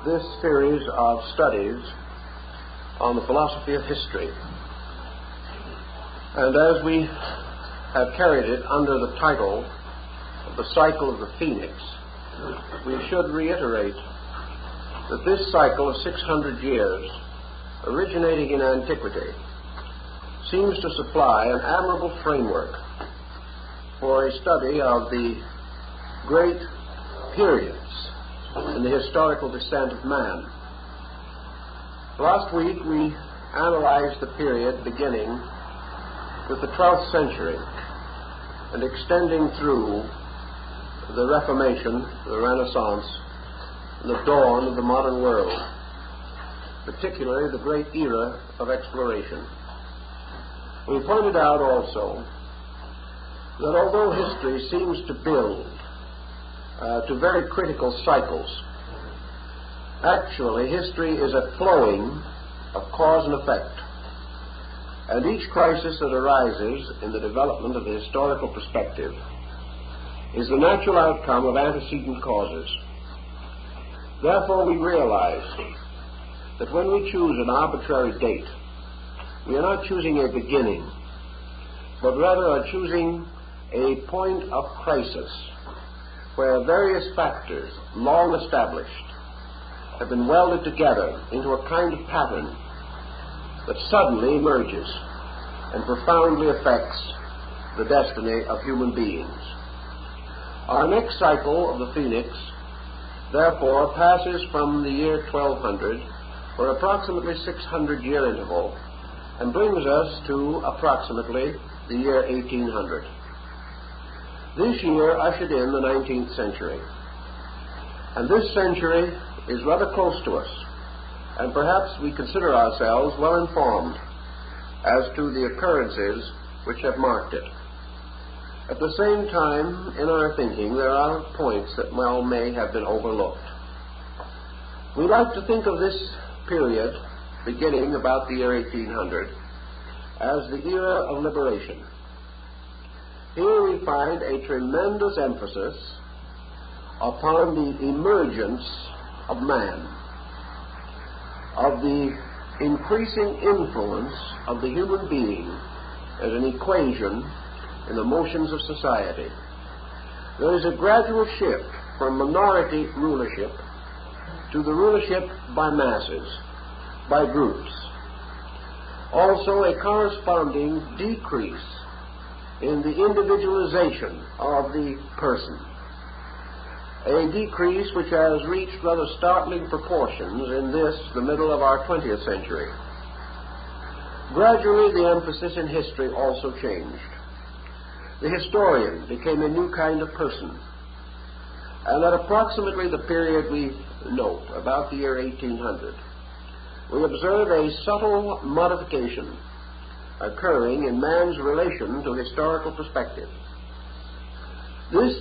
this series of studies on the philosophy of history. And as we have carried it under the title of the cycle of the Phoenix, we should reiterate that this cycle of 600 years, originating in antiquity, seems to supply an admirable framework for a study of the great periods in the historical descent of man. Last week we analyzed the period beginning with the 12th century and extending through the Reformation, the Renaissance, and the dawn of the modern world, particularly the great era of exploration. We pointed out also that although history seems to build to very critical cycles, actually history is a flowing of cause and effect, and each crisis that arises in the development of the historical perspective is the natural outcome of antecedent causes. Therefore, we realize that when we choose an arbitrary date, we are not choosing a beginning, but rather are choosing a point of crisis where various factors, long established, have been welded together into a kind of pattern that suddenly emerges and profoundly affects the destiny of human beings. Our next cycle of the Phoenix, therefore, passes from the year 1200 for approximately 600-year interval and brings us to approximately the year 1800. This year ushered in the 19th century, and this century is rather close to us, and perhaps we consider ourselves well informed as to the occurrences which have marked it. At the same time, in our thinking, there are points that well may have been overlooked. We like to think of this period, beginning about the year 1800, as the era of liberation. Here we find a tremendous emphasis upon the emergence of man, of the increasing influence of the human being as an equation in the motions of society. There is a gradual shift from minority rulership to the rulership by masses, by groups. Also a corresponding decrease in the individualization of the person, a decrease which has reached rather startling proportions in this, the middle of our 20th century. Gradually, the emphasis in history also changed. The historian became a new kind of person, and at approximately the period we note, about the year 1800, we observe a subtle modification occurring in man's relation to historical perspective. This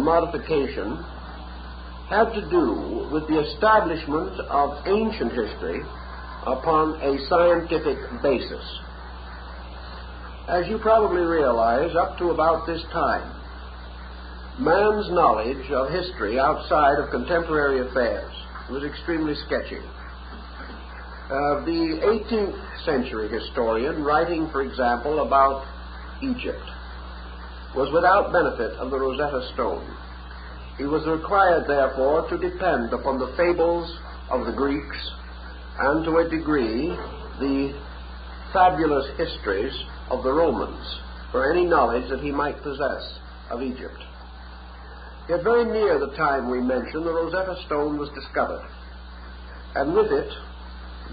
modification had to do with the establishment of ancient history upon a scientific basis. As you probably realize, up to about this time, man's knowledge of history outside of contemporary affairs was extremely sketchy. The 18th century historian, writing, for example, about Egypt, was without benefit of the Rosetta Stone. He was required, therefore, to depend upon the fables of the Greeks and, to a degree, the fabulous histories of the Romans for any knowledge that he might possess of Egypt. Yet very near the time we mention, the Rosetta Stone was discovered, and with it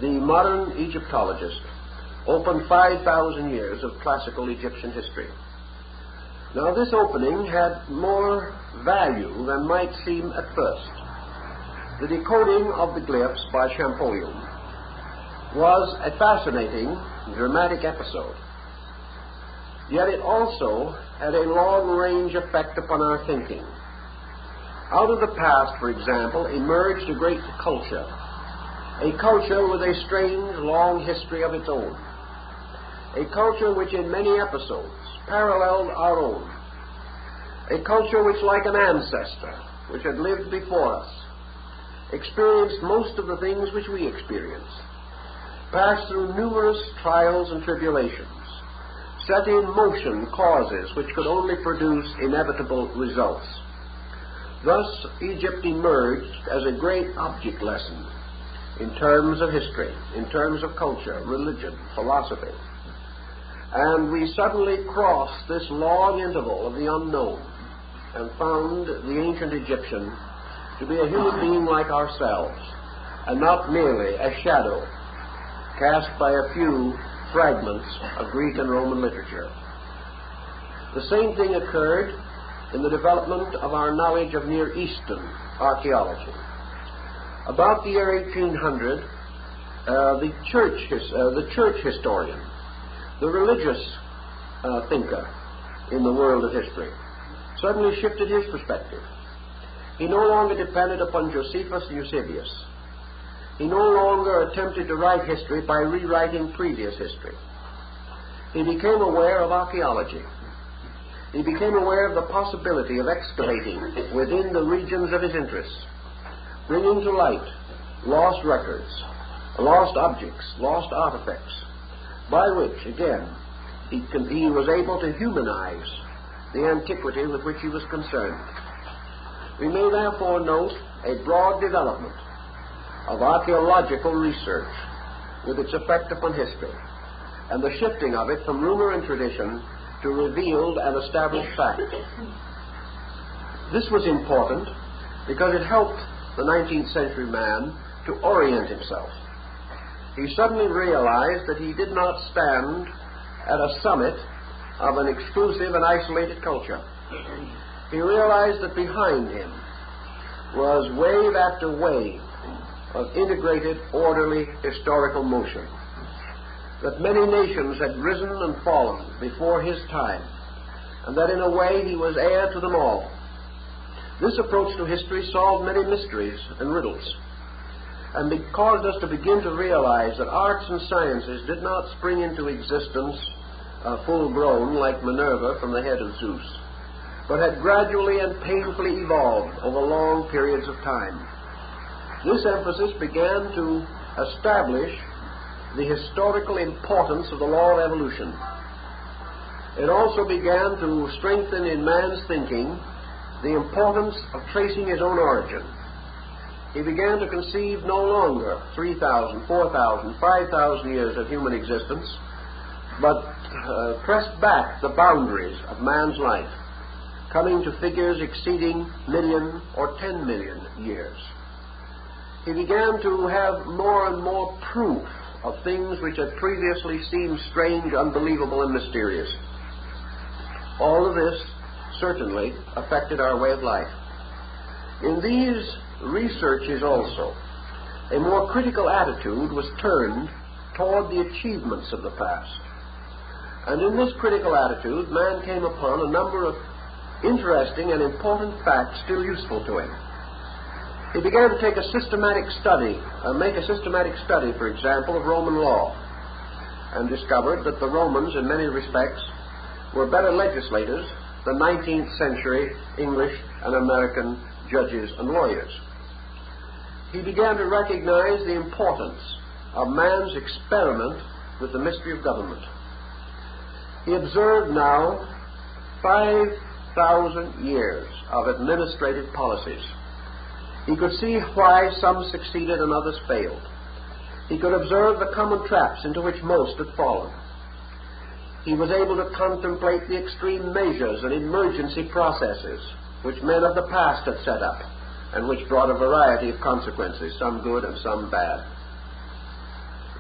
the modern Egyptologist opened 5,000 years of classical Egyptian history. Now, this opening had more value than might seem at first. The decoding of the glyphs by Champollion was a fascinating, dramatic episode. Yet it also had a long-range effect upon our thinking. Out of the past, for example, emerged a great culture, a culture with a strange, long history of its own, a culture which in many episodes paralleled our own, a culture which, like an ancestor which had lived before us, experienced most of the things which we experience, passed through numerous trials and tribulations, set in motion causes which could only produce inevitable results. Thus, Egypt emerged as a great object lesson in terms of history, in terms of culture, religion, philosophy. And we suddenly crossed this long interval of the unknown and found the ancient Egyptian to be a human being like ourselves, and not merely a shadow cast by a few fragments of Greek and Roman literature. The same thing occurred in the development of our knowledge of Near Eastern archaeology. About the year 1800, the church historian, the religious thinker in the world of history, suddenly shifted his perspective. He no longer depended upon Josephus and Eusebius. He no longer attempted to write history by rewriting previous history. He became aware of archaeology. He became aware of the possibility of excavating within the regions of his interests, bringing to light lost records, lost objects, lost artifacts, by which, again, he was able to humanize the antiquity with which he was concerned. We may therefore note a broad development of archaeological research with its effect upon history, and the shifting of it from rumor and tradition to revealed and established fact. This was important because it helped the 19th century man to orient himself. He suddenly realized that he did not stand at a summit of an exclusive and isolated culture. He realized that behind him was wave after wave of integrated, orderly historical motion, that many nations had risen and fallen before his time, and that in a way he was heir to them all. This approach to history solved many mysteries and riddles, and it caused us to begin to realize that arts and sciences did not spring into existence full-grown like Minerva from the head of Zeus, but had gradually and painfully evolved over long periods of time. This emphasis began to establish the historical importance of the law of evolution. It also began to strengthen in man's thinking the importance of tracing his own origin. He began to conceive no longer 3,000, 4,000, 5,000 years of human existence, but pressed back the boundaries of man's life, coming to figures exceeding million or 10 million years. He began to have more and more proof of things which had previously seemed strange, unbelievable, and mysterious. All of this certainly affected our way of life. In these researches also, a more critical attitude was turned toward the achievements of the past. And in this critical attitude, man came upon a number of interesting and important facts still useful to him. He began to take a systematic study, for example, of Roman law, and discovered that the Romans, in many respects, were better legislators than 19th century English and American judges and lawyers. He began to recognize the importance of man's experiment with the mystery of government. He observed now 5,000 years of administrative policies. He could see why some succeeded and others failed. He could observe the common traps into which most had fallen. He was able to contemplate the extreme measures and emergency processes which men of the past had set up, and which brought a variety of consequences, some good and some bad.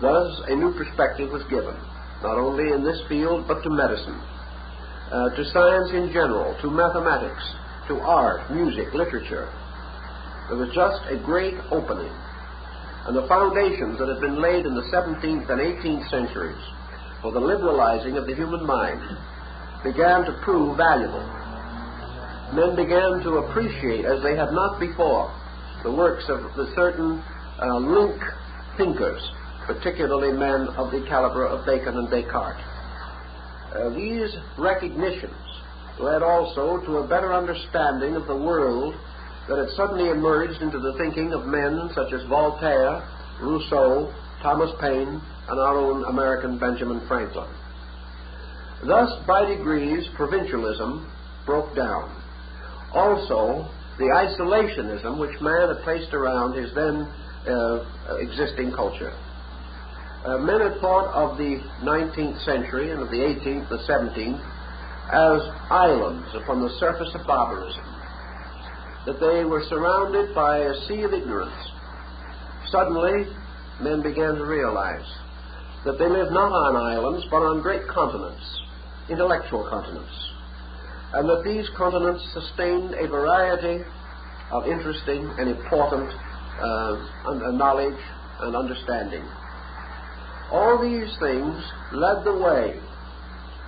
Thus, a new perspective was given, not only in this field, but to medicine, to science in general, to mathematics, to art, music, literature. There was just a great opening, and the foundations that had been laid in the 17th and 18th centuries for the liberalizing of the human mind began to prove valuable. Men began to appreciate, as they had not before, the works of the certain link thinkers, particularly men of the caliber of Bacon and Descartes. These recognitions led also to a better understanding of the world that had suddenly emerged into the thinking of men such as Voltaire, Rousseau, Thomas Paine, and our own American Benjamin Franklin. Thus, by degrees, provincialism broke down. Also, the isolationism which man had placed around his then existing culture. Men had thought of the 19th century and of the 18th, the 17th, as islands upon the surface of barbarism, that they were surrounded by a sea of ignorance. Suddenly, men began to realize that they lived not on islands, but on great continents, intellectual continents, and that these continents sustained a variety of interesting and important knowledge and understanding. All these things led the way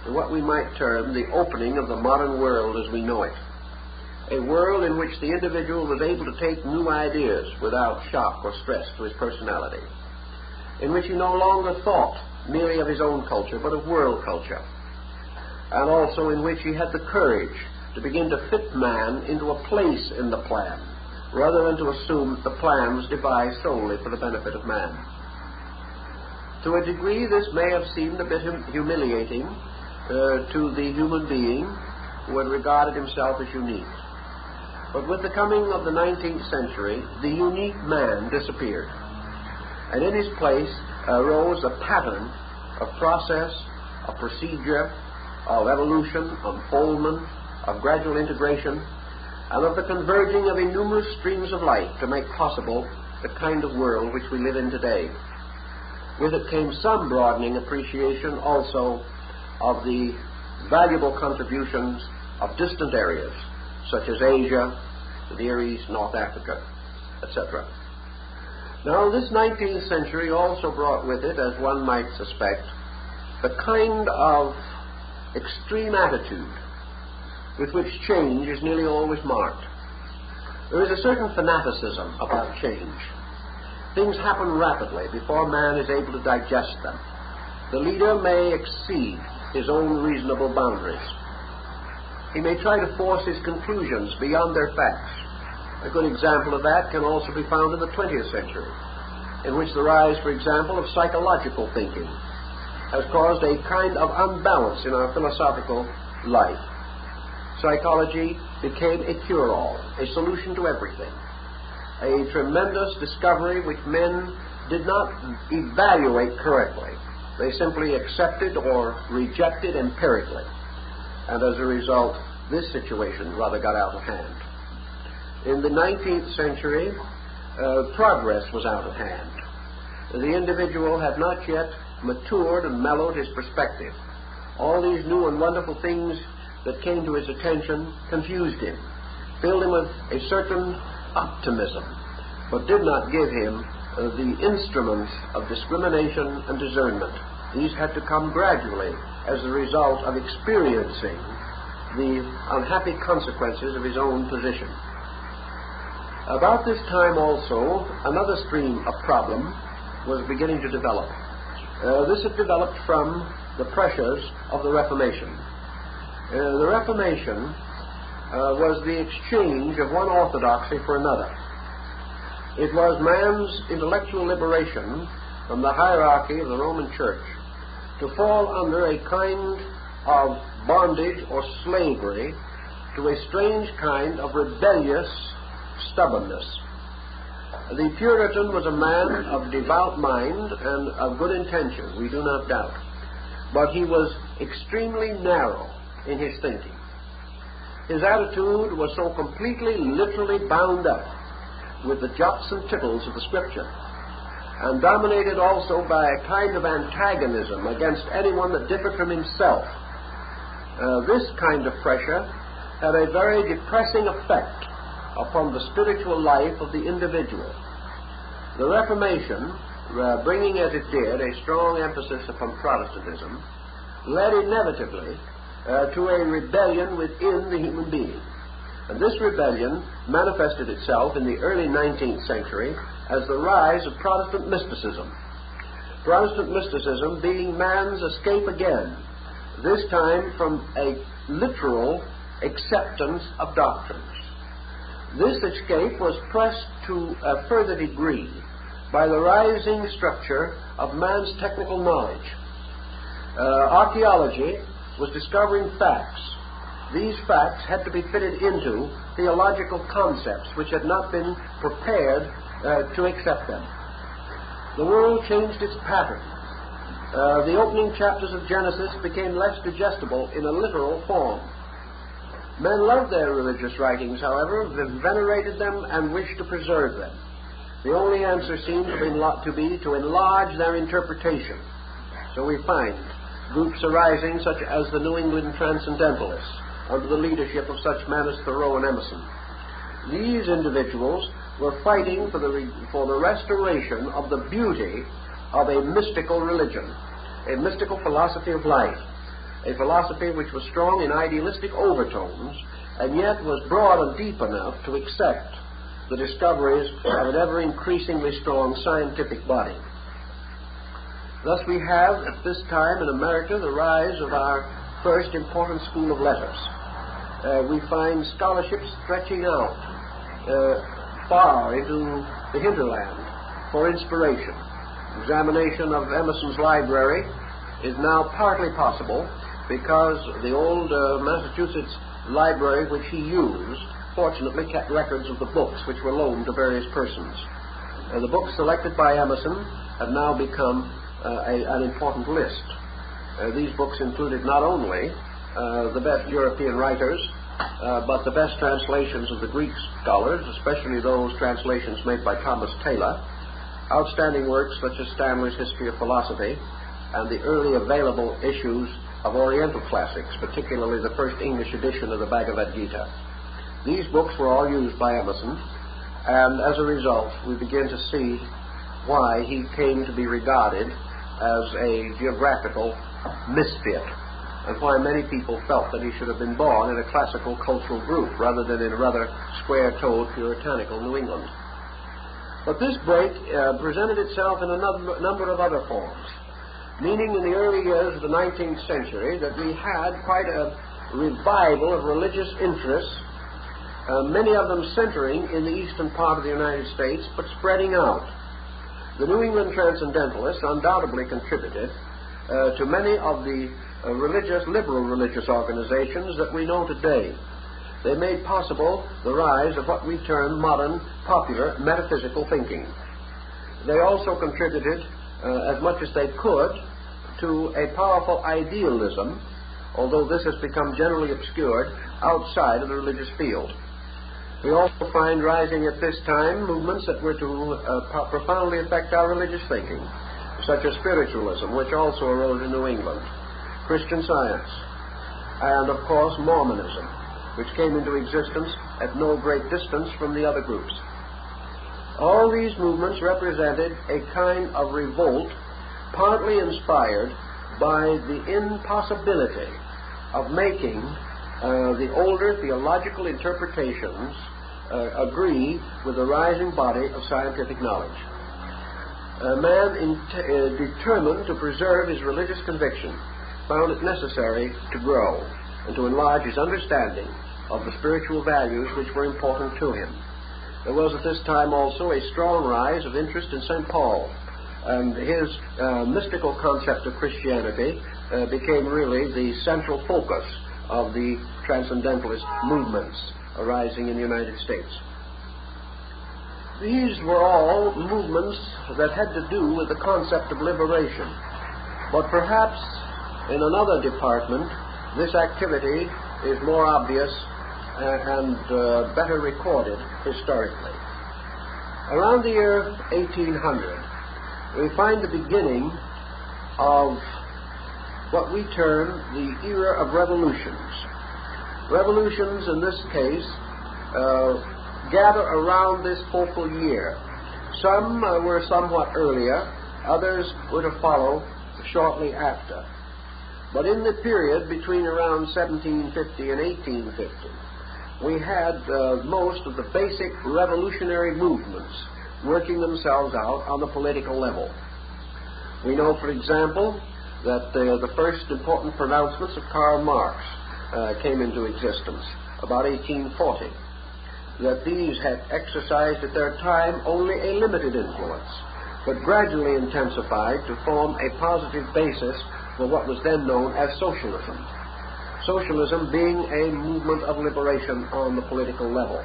to what we might term the opening of the modern world as we know it, a world in which the individual was able to take new ideas without shock or stress to his personality, in which he no longer thought merely of his own culture, but of world culture, and also in which he had the courage to begin to fit man into a place in the plan, rather than to assume that the plan was devised solely for the benefit of man. To a degree, this may have seemed a bit humiliating to the human being who had regarded himself as unique. But with the coming of the 19th century, the unique man disappeared, and in his place arose a pattern of process, of procedure, of evolution, unfoldment, of gradual integration, and of the converging of innumerous streams of light to make possible the kind of world which we live in today. With it came some broadening appreciation also of the valuable contributions of distant areas, such as Asia, the Near East, North Africa, etc. Now, this 19th century also brought with it, as one might suspect, the kind of extreme attitude with which change is nearly always marked. There is a certain fanaticism about change. Things happen rapidly before man is able to digest them. The leader may exceed his own reasonable boundaries. He may try to force his conclusions beyond their facts. A good example of that can also be found in the 20th century, in which the rise, for example, of psychological thinking has caused a kind of unbalance in our philosophical life. Psychology became a cure-all, a solution to everything, a tremendous discovery which men did not evaluate correctly. They simply accepted or rejected empirically, and as a result, this situation rather got out of hand. In the 19th century, progress was out of hand. The individual had not yet matured and mellowed his perspective. All these new and wonderful things that came to his attention confused him, filled him with a certain optimism, but did not give him the instruments of discrimination and discernment. These had to come gradually as a result of experiencing the unhappy consequences of his own position. About this time also, another stream of problem was beginning to develop. This had developed from the pressures of the Reformation. The Reformation was the exchange of one orthodoxy for another. It was man's intellectual liberation from the hierarchy of the Roman Church to fall under a kind of bondage or slavery to a strange kind of rebellious stubbornness. The Puritan was a man of devout mind and of good intention, we do not doubt, but he was extremely narrow in his thinking. His attitude was so completely, literally bound up with the jots and tittles of the Scripture, and dominated also by a kind of antagonism against anyone that differed from himself. This kind of pressure had a very depressing effect upon the spiritual life of the individual. The Reformation, bringing as it did a strong emphasis upon Protestantism, led inevitably to a rebellion within the human being. And this rebellion manifested itself in the early 19th century as the rise of Protestant mysticism. Protestant mysticism being man's escape again, this time from a literal acceptance of doctrines. This escape was pressed to a further degree by the rising structure of man's technical knowledge. Archaeology was discovering facts. These facts had to be fitted into theological concepts which had not been prepared to accept them. The world changed its pattern. The opening chapters of Genesis became less digestible in a literal form. Men loved their religious writings, however, venerated them, and wished to preserve them. The only answer seemed to be to enlarge their interpretation. So we find groups arising such as the New England Transcendentalists, under the leadership of such men as Thoreau and Emerson. These individuals were fighting for the restoration of the beauty of a mystical religion, a mystical philosophy of life, a philosophy which was strong in idealistic overtones and yet was broad and deep enough to accept the discoveries of an ever-increasingly strong scientific body. Thus we have at this time in America the rise of our first important school of letters. We find scholarship stretching out far into the hinterland for inspiration. Examination of Emerson's library is now partly possible because the old Massachusetts library which he used fortunately kept records of the books which were loaned to various persons. The books selected by Emerson have now become an important list. These books included not only the best European writers, but the best translations of the Greek scholars, especially those translations made by Thomas Taylor, outstanding works such as Stanley's History of Philosophy, and the early available issues of Oriental classics, particularly the first English edition of the Bhagavad Gita. These books were all used by Emerson, and as a result, we begin to see why he came to be regarded as a geographical misfit, and why many people felt that he should have been born in a classical cultural group rather than in a rather square-toed, puritanical New England. But this break presented itself in a number of other forms, meaning in the early years of the 19th century that we had quite a revival of religious interests, many of them centering in the eastern part of the United States, but spreading out. The New England Transcendentalists undoubtedly contributed to many of the liberal religious organizations that we know today. They made possible the rise of what we term modern, popular, metaphysical thinking. They also contributed as much as they could to a powerful idealism, although this has become generally obscured outside of the religious field. We also find rising at this time movements that were to profoundly affect our religious thinking, such as spiritualism, which also arose in New England, Christian Science, and of course Mormonism, which came into existence at no great distance from the other groups. All these movements represented a kind of revolt, partly inspired by the impossibility of making the older theological interpretations agree with the rising body of scientific knowledge. A man determined to preserve his religious conviction found it necessary to grow and to enlarge his understanding of the spiritual values which were important to him. There was at this time also a strong rise of interest in St. Paul, and his mystical concept of Christianity became really the central focus of the transcendentalist movements arising in the United States. These were all movements that had to do with the concept of liberation, but perhaps in another department this activity is more obvious and better recorded historically. Around the year 1800, we find the beginning of what we term the era of revolutions. Revolutions, in this case, gather around this focal year. Some were somewhat earlier, others were to follow shortly after. But in the period between around 1750 and 1850, we had most of the basic revolutionary movements working themselves out on the political level. We know, for example, that the first important pronouncements of Karl Marx came into existence about 1840. that these had exercised at their time only a limited influence, but gradually intensified to form a positive basis for what was then known as socialism. Socialism being a movement of liberation on the political level.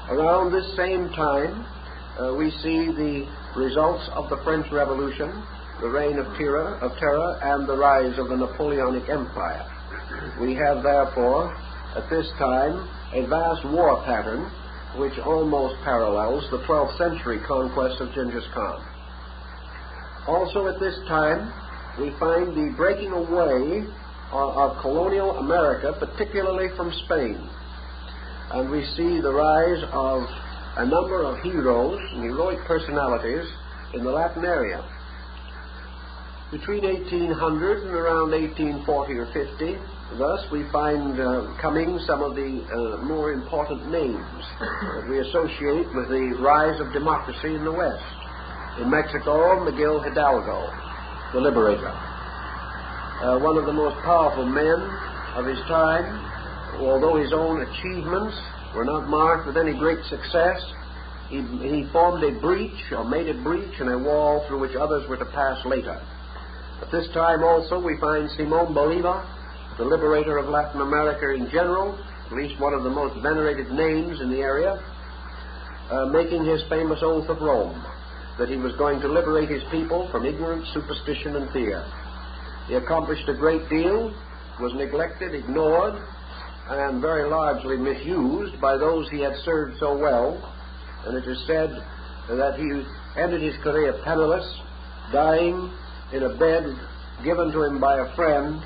Around this same time, we see the results of the French Revolution, the reign of terror, and the rise of the Napoleonic Empire. We have, therefore, at this time, a vast war pattern which almost parallels the 12th century conquest of Genghis Khan. Also at this time, we find the breaking away of colonial America, particularly from Spain. And we see the rise of a number of heroes and heroic personalities in the Latin area. Between 1800 and around 1840 or 50, thus we find coming some of the more important names that we associate with the rise of democracy in the West. In Mexico, Miguel Hidalgo, the liberator. One of the most powerful men of his time, although his own achievements were not marked with any great success, he formed a breach, or made a breach in a wall through which others were to pass later. At this time also we find Simone Bolivar, the liberator of Latin America in general, at least one of the most venerated names in the area, making his famous oath of Rome, that he was going to liberate his people from ignorance, superstition, and fear. He accomplished a great deal, was neglected, ignored, and very largely misused by those he had served so well, and it is said that he ended his career penniless, dying in a bed given to him by a friend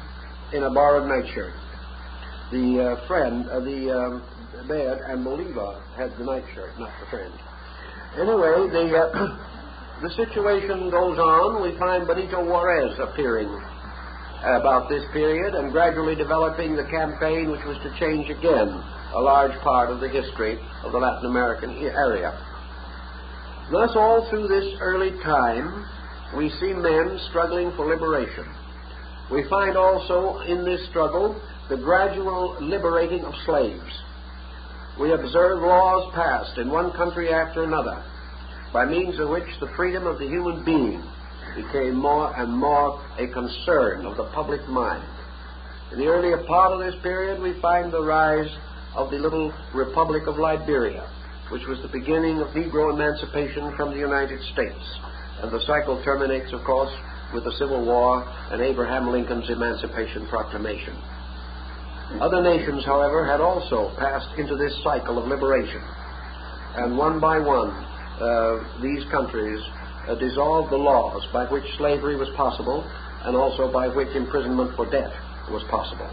in a borrowed nightshirt. The bed, and Bolivar had the nightshirt, not the friend. Anyway, the situation goes on. We find Benito Juarez appearing about this period and gradually developing the campaign which was to change again a large part of the history of the Latin American area. Thus, all through this early time, we see men struggling for liberation. We find also in this struggle the gradual liberating of slaves. We observe laws passed in one country after another, by means of which the freedom of the human being became more and more a concern of the public mind. In the earlier part of this period, we find the rise of the little Republic of Liberia, which was the beginning of Negro emancipation from the United States. And the cycle terminates, of course, with the Civil War and Abraham Lincoln's Emancipation Proclamation. Other nations, however, had also passed into this cycle of liberation. And one by one, these countries dissolved the laws by which slavery was possible and also by which imprisonment for debt was possible.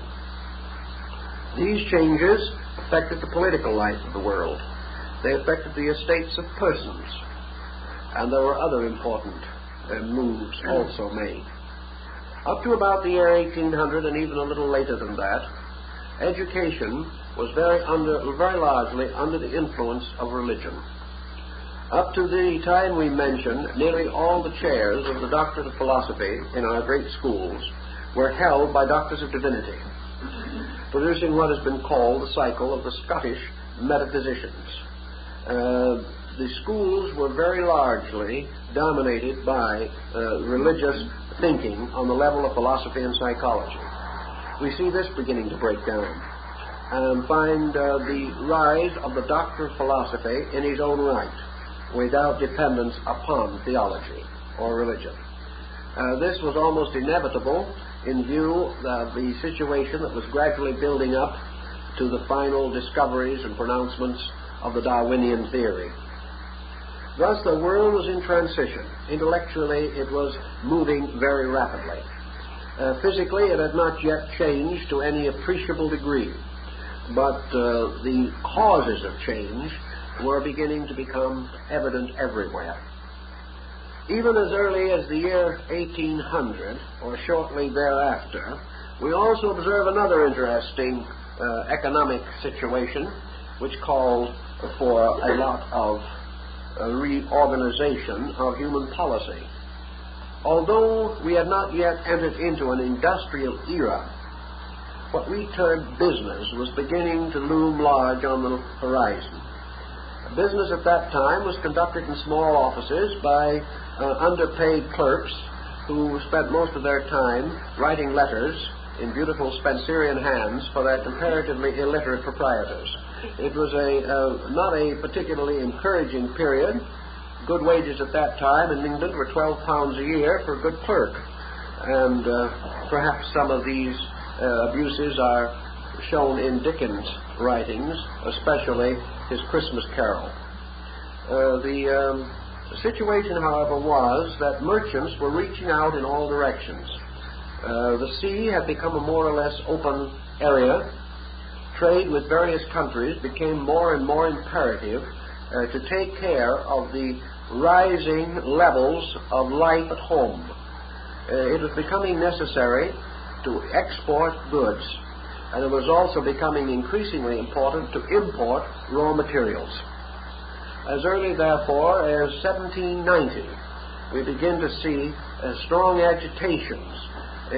These changes affected the political life of the world. They affected the estates of persons, and there were other important moves also made. Up to about the year 1800, and even a little later than that, education was very largely under the influence of religion. Up to the time we mentioned, nearly all the chairs of the doctorate of philosophy in our great schools were held by doctors of divinity, producing what has been called the cycle of the Scottish metaphysicians. The schools were very largely dominated by religious thinking on the level of philosophy and psychology. We see this beginning to break down and find the rise of the doctor of philosophy in his own right, without dependence upon theology or religion. This was almost inevitable in view of the situation that was gradually building up to the final discoveries and pronouncements of the Darwinian theory. Thus, the world was in transition. Intellectually, it was moving very rapidly. Physically, it had not yet changed to any appreciable degree, but the causes of change were beginning to become evident everywhere. Even as early as the year 1800, or shortly thereafter, we also observe another interesting economic situation which called for a lot of reorganization of human policy. Although we had not yet entered into an industrial era, what we termed business was beginning to loom large on the horizon. business at that time was conducted in small offices by underpaid clerks who spent most of their time writing letters in beautiful Spencerian hands for their comparatively illiterate proprietors. It was not a particularly encouraging period. Good wages at that time in England were £12 a year for a good clerk, and perhaps some of these abuses are shown in Dickens' writings, especially his Christmas Carol. The situation, however, was that merchants were reaching out in all directions. The sea had become a more or less open area. Trade with various countries became more and more imperative to take care of the rising levels of life at home. It was becoming necessary to export goods, and it was also becoming increasingly important to import raw materials. As early, therefore, as 1790, we begin to see strong agitations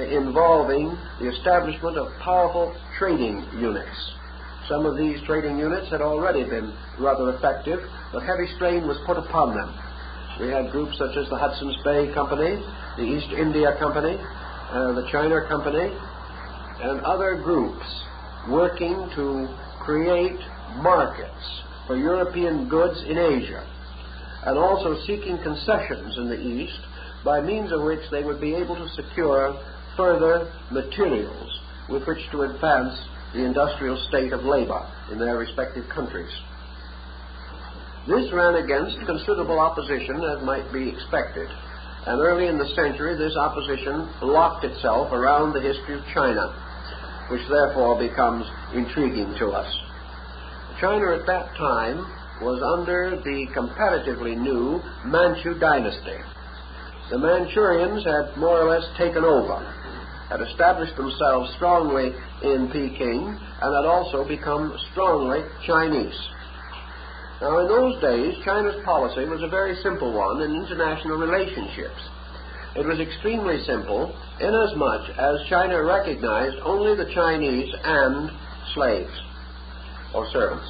involving the establishment of powerful trading units. Some of these trading units had already been rather effective, but heavy strain was put upon them. We had groups such as the Hudson's Bay Company, the East India Company, the China Company, and other groups working to create markets for European goods in Asia, and also seeking concessions in the East by means of which they would be able to secure further materials with which to advance the industrial state of labor in their respective countries. This ran against considerable opposition, as might be expected, and early in the century this opposition locked itself around the history of China, which therefore becomes intriguing to us. China at that time was under the comparatively new Manchu dynasty. The Manchurians had more or less taken over, had established themselves strongly in Peking, and had also become strongly Chinese. Now, in those days, China's policy was a very simple one in international relationships. It was extremely simple inasmuch as China recognized only the Chinese and slaves or servants.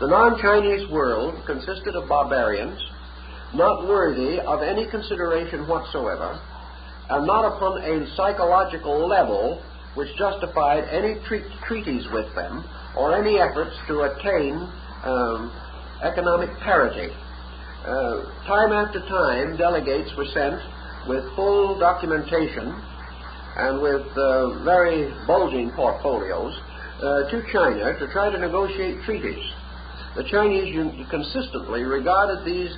The non-Chinese world consisted of barbarians, not worthy of any consideration whatsoever, and not upon a psychological level which justified any treaties with them or any efforts to attain economic parity. Time after time, delegates were sent with full documentation and with very bulging portfolios to China to try to negotiate treaties. The Chinese consistently regarded these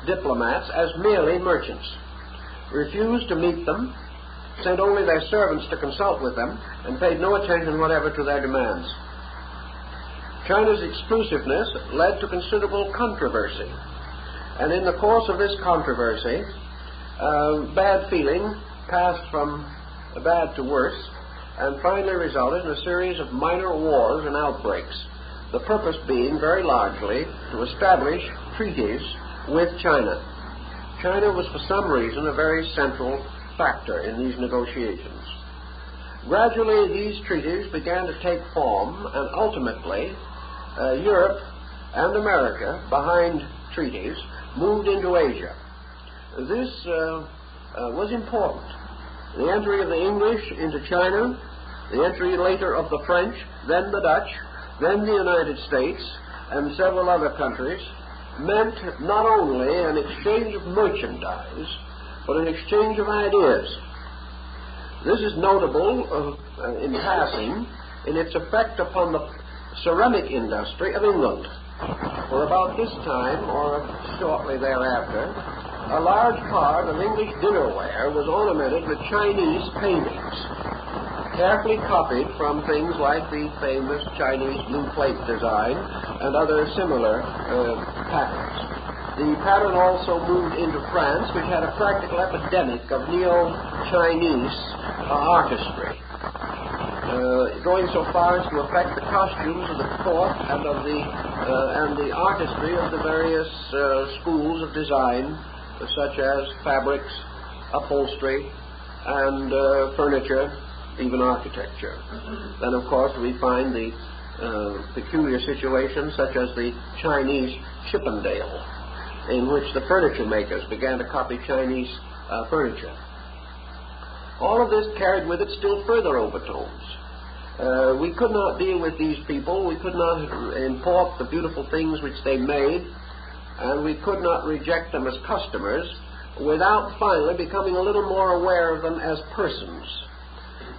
diplomats as merely merchants, refused to meet them, sent only their servants to consult with them, and paid no attention whatever to their demands. China's exclusiveness led to considerable controversy, and in the course of this controversy, bad feeling passed from bad to worse, and finally resulted in a series of minor wars and outbreaks, the purpose being very largely to establish treaties with China. China was for some reason a very central factor in these negotiations. Gradually these treaties began to take form, and ultimately Europe and America, behind treaties, moved into Asia. This was important. The entry of the English into China, the entry later of the French, then the Dutch, then the United States, and several other countries, meant not only an exchange of merchandise, but an exchange of ideas. This is notable in passing in its effect upon the ceramic industry of England. For about this time, or shortly thereafter, a large part of English dinnerware was ornamented with Chinese paintings, carefully copied from things like the famous Chinese blue plate design and other similar patterns. The pattern also moved into France, which had a practical epidemic of neo-Chinese artistry, going so far as to affect the costumes of the court and of the artistry of the various schools of design, such as fabrics, upholstery, and furniture, even architecture. Then, of course, we find the peculiar situations, such as the Chinese Chippendale, in which the furniture makers began to copy Chinese furniture. All of this carried with it still further overtones. We could not deal with these people. We could not import the beautiful things which they made, and we could not reject them as customers without finally becoming a little more aware of them as persons.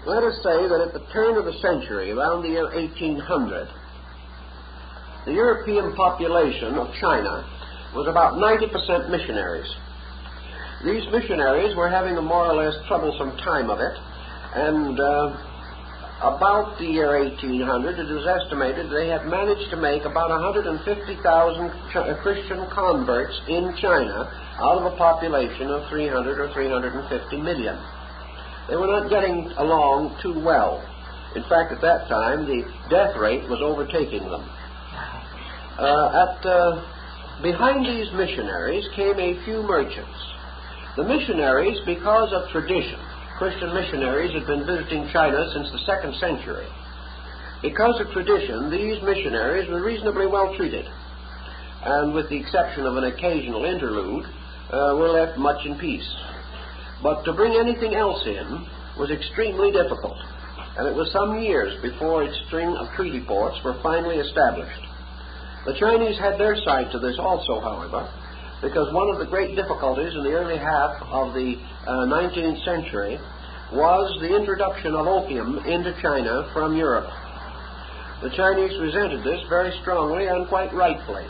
Let us say that at the turn of the century, around the year 1800, the European population of China was about 90% missionaries. These missionaries were having a more or less troublesome time of it, and about the year 1800, it was estimated they had managed to make about 150,000 Christian converts in China out of a population of 300 or 350 million. They were not getting along too well. In fact, at that time, the death rate was overtaking them. Behind these missionaries came a few merchants. The missionaries, because of tradition, Christian missionaries had been visiting China since the 2nd century. Because of tradition, these missionaries were reasonably well treated, and with the exception of an occasional interlude, were left much in peace. But to bring anything else in was extremely difficult, and it was some years before its string of treaty ports were finally established. The Chinese had their side to this also, however, because one of the great difficulties in the early half of the 19th century was the introduction of opium into China from Europe. The Chinese resented this very strongly and quite rightfully,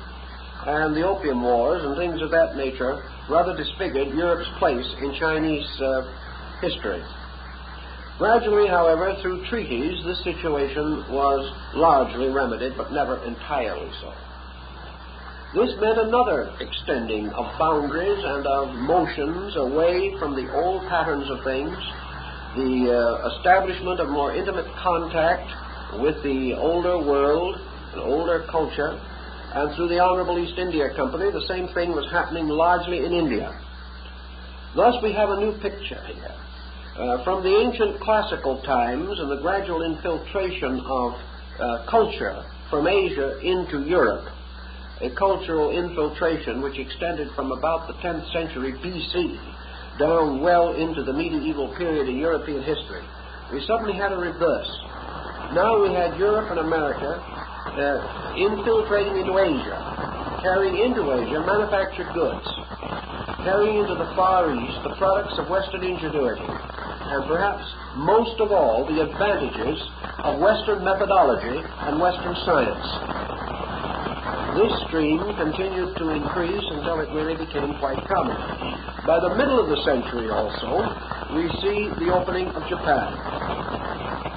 and the opium wars and things of that nature rather disfigured Europe's place in Chinese history. Gradually, however, through treaties, this situation was largely remedied, but never entirely so. This meant another extending of boundaries and of motions away from the old patterns of things, the establishment of more intimate contact with the older world and older culture, and through the Honorable East India Company, the same thing was happening largely in India. Thus, we have a new picture here. From the ancient classical times and the gradual infiltration of culture from Asia into Europe, a cultural infiltration which extended from about the 10th century B.C. down well into the medieval period in European history, we suddenly had a reverse. Now we had Europe and America infiltrating into Asia, carrying into Asia manufactured goods, carrying into the Far East the products of Western ingenuity, and perhaps most of all the advantages of Western methodology and Western science. This stream continued to increase until it really became quite common. By the middle of the century also, we see the opening of Japan.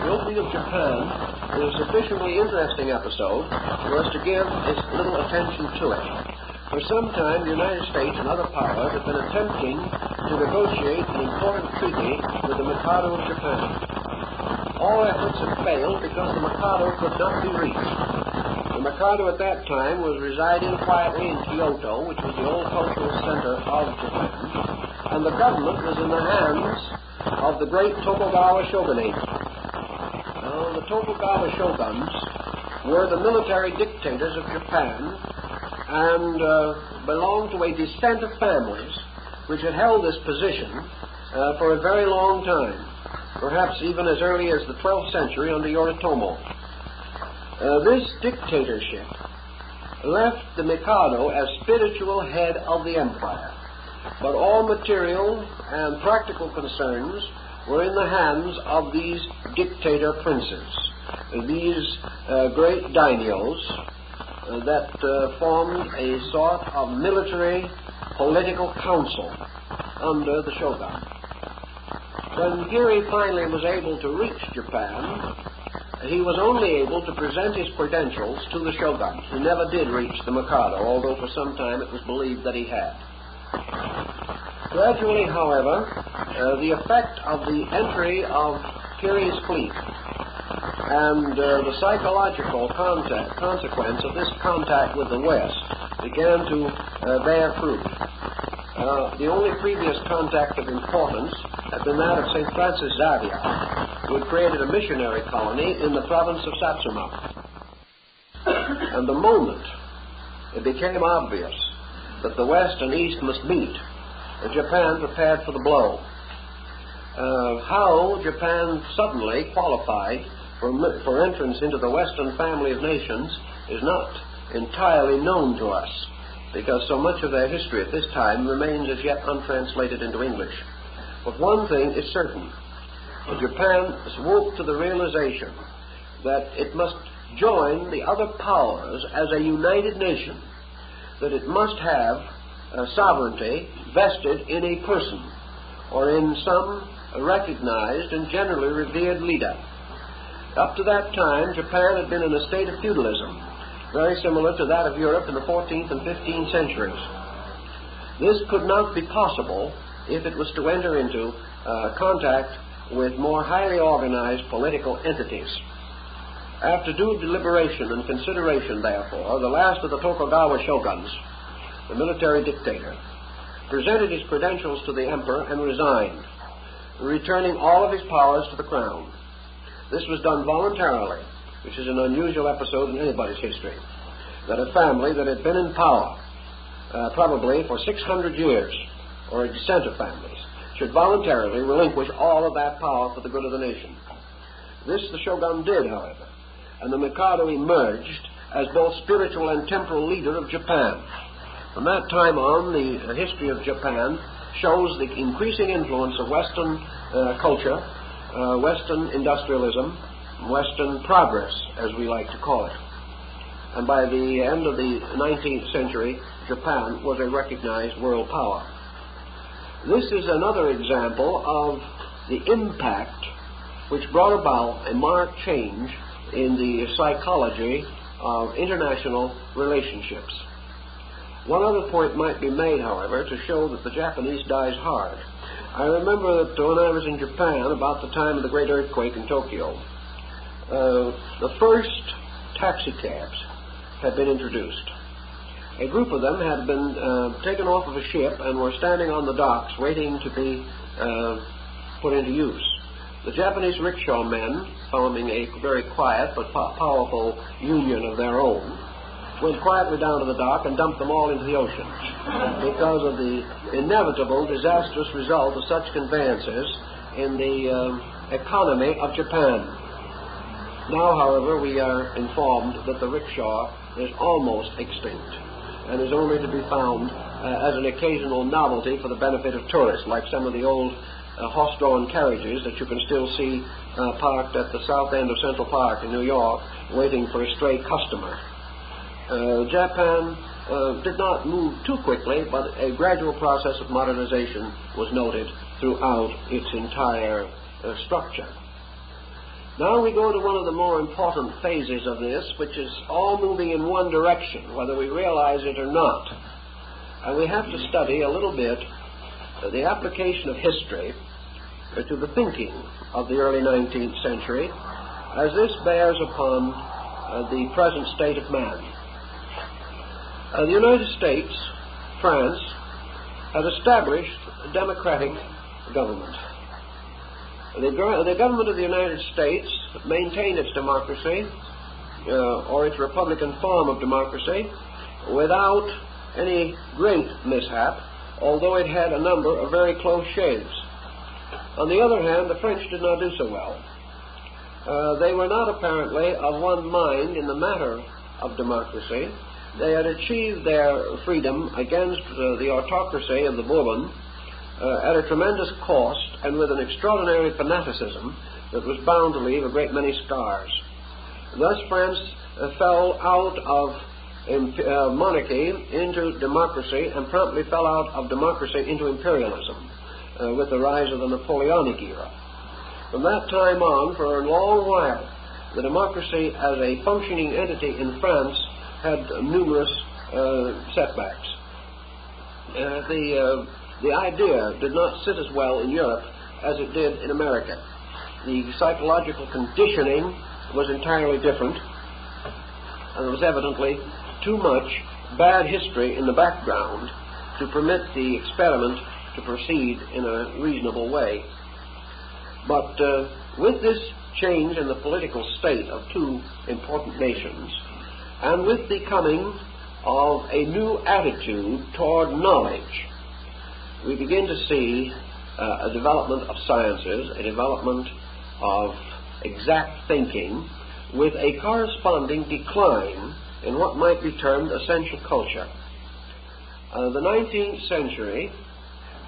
The opening of Japan is a sufficiently interesting episode for us to give a little attention to it. For some time, the United States and other powers have been attempting to negotiate an important treaty with the Mikado of Japan. All efforts have failed because the Mikado could not be reached. The Mikado at that time was residing quietly in Kyoto, which was the old cultural center of Japan, and the government was in the hands of the great Tokugawa shogunate. Now, the Tokugawa shoguns were the military dictators of Japan and belonged to a descent of families which had held this position for a very long time, perhaps even as early as the 12th century under Yoritomo. This dictatorship left the Mikado as spiritual head of the empire, but all material and practical concerns were in the hands of these dictator princes, these great daimyos that formed a sort of military political council under the shogun. When Giri finally was able to reach Japan, he was only able to present his credentials to the shogun. He never did reach the Mikado, although for some time it was believed that he had. Gradually, however, the effect of the entry of Giri's fleet and the psychological consequence of this contact with the West began to bear fruit. The only previous contact of importance had been that of St. Francis Xavier, who had created a missionary colony in the province of Satsuma. And the moment it became obvious that the West and East must meet, Japan prepared for the blow. How Japan suddenly qualified for entrance into the Western family of nations is not entirely known to us, because so much of their history at this time remains as yet untranslated into English. But one thing is certain, that Japan woke to the realization that it must join the other powers as a united nation, that it must have sovereignty vested in a person or in some recognized and generally revered leader. Up to that time, Japan had been in a state of feudalism, very similar to that of Europe in the 14th and 15th centuries. This could not be possible if it was to enter into contact with more highly organized political entities. After due deliberation and consideration, therefore, the last of the Tokugawa shoguns, the military dictator, presented his credentials to the emperor and resigned, returning all of his powers to the crown. This was done voluntarily, which is an unusual episode in anybody's history, that a family that had been in power probably for 600 years, or a descent of families, should voluntarily relinquish all of that power for the good of the nation. This the shogun did, however, and the Mikado emerged as both spiritual and temporal leader of Japan. From that time on, the history of Japan shows the increasing influence of Western culture, Western industrialism, Western progress, as we like to call it. And by the end of the 19th century, Japan was a recognized world power. This is another example of the impact which brought about a marked change in the psychology of international relationships. One other point might be made, however, to show that the Japanese dies hard. I remember that when I was in Japan about the time of the great earthquake in Tokyo, the first taxi cabs had been introduced. A group of them had been taken off of a ship and were standing on the docks waiting to be put into use. The Japanese rickshaw men, forming a very quiet but powerful union of their own, went quietly down to the dock and dumped them all into the ocean because of the inevitable disastrous result of such conveyances in the economy of Japan. Now, however, we are informed that the rickshaw is almost extinct and is only to be found as an occasional novelty for the benefit of tourists, like some of the old horse-drawn carriages that you can still see parked at the south end of Central Park in New York, waiting for a stray customer. Japan did not move too quickly, but a gradual process of modernization was noted throughout its entire structure. Now we go to one of the more important phases of this, which is all moving in one direction, whether we realize it or not. And we have to study a little bit the application of history to the thinking of the early 19th century, as this bears upon the present state of man. The United States, France, had established a democratic government. The government of the United States maintained its democracy, or its republican form of democracy, without any great mishap, although it had a number of very close shaves. On the other hand, the French did not do so well. They were not apparently of one mind in the matter of democracy. They had achieved their freedom against the autocracy of the Bourbon at a tremendous cost and with an extraordinary fanaticism that was bound to leave a great many scars. Thus France fell out of monarchy into democracy and promptly fell out of democracy into imperialism with the rise of the Napoleonic Era. From that time on, for a long while, the democracy as a functioning entity in France had numerous setbacks. The idea did not sit as well in Europe as it did in America. The psychological conditioning was entirely different, and there was evidently too much bad history in the background to permit the experiment to proceed in a reasonable way. But with this change in the political state of two important nations, and with the coming of a new attitude toward knowledge, we begin to see a development of sciences, a development of exact thinking, with a corresponding decline in what might be termed essential culture. The 19th century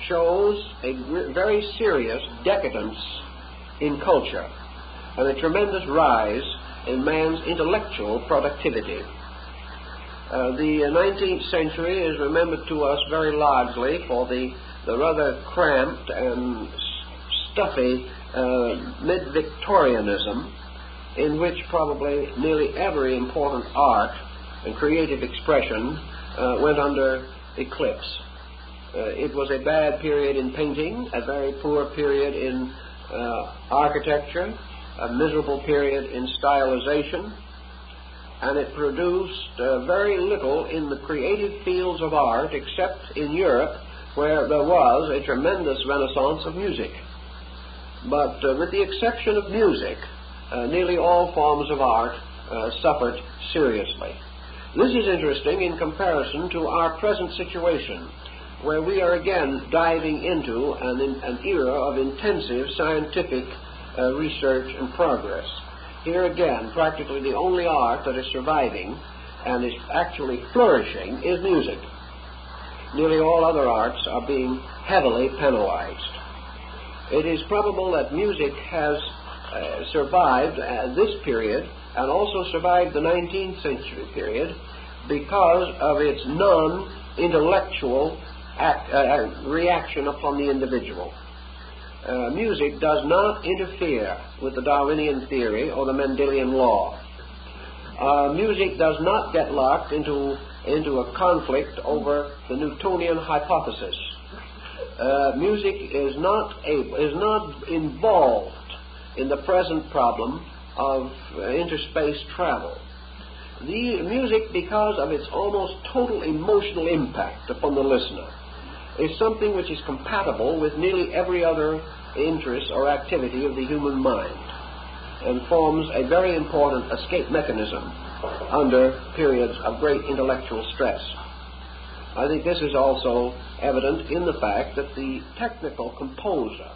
shows a very serious decadence in culture and a tremendous rise in man's intellectual productivity. The 19th century is remembered to us very largely for the rather cramped and stuffy mid-Victorianism, in which probably nearly every important art and creative expression went under eclipse. It was a bad period in painting, a very poor period in architecture, a miserable period in stylization, and it produced very little in the creative fields of art, except in Europe, where there was a tremendous renaissance of music. But with the exception of music, nearly all forms of art suffered seriously. This is interesting in comparison to our present situation, where we are again diving into an era of intensive scientific research and progress. Here again, practically the only art that is surviving and is actually flourishing is music. Nearly all other arts are being heavily penalized. It is probable that music has survived this period and also survived the 19th century period because of its non-intellectual reaction upon the individual. Music does not interfere with the Darwinian theory or the Mendelian law. Music does not get locked into a conflict over the Newtonian hypothesis. Music is not involved in the present problem of interspace travel. The music, because of its almost total emotional impact upon the listener, is something which is compatible with nearly every other interest or activity of the human mind, and forms a very important escape mechanism under periods of great intellectual stress. I think this is also evident in the fact that the technical composer,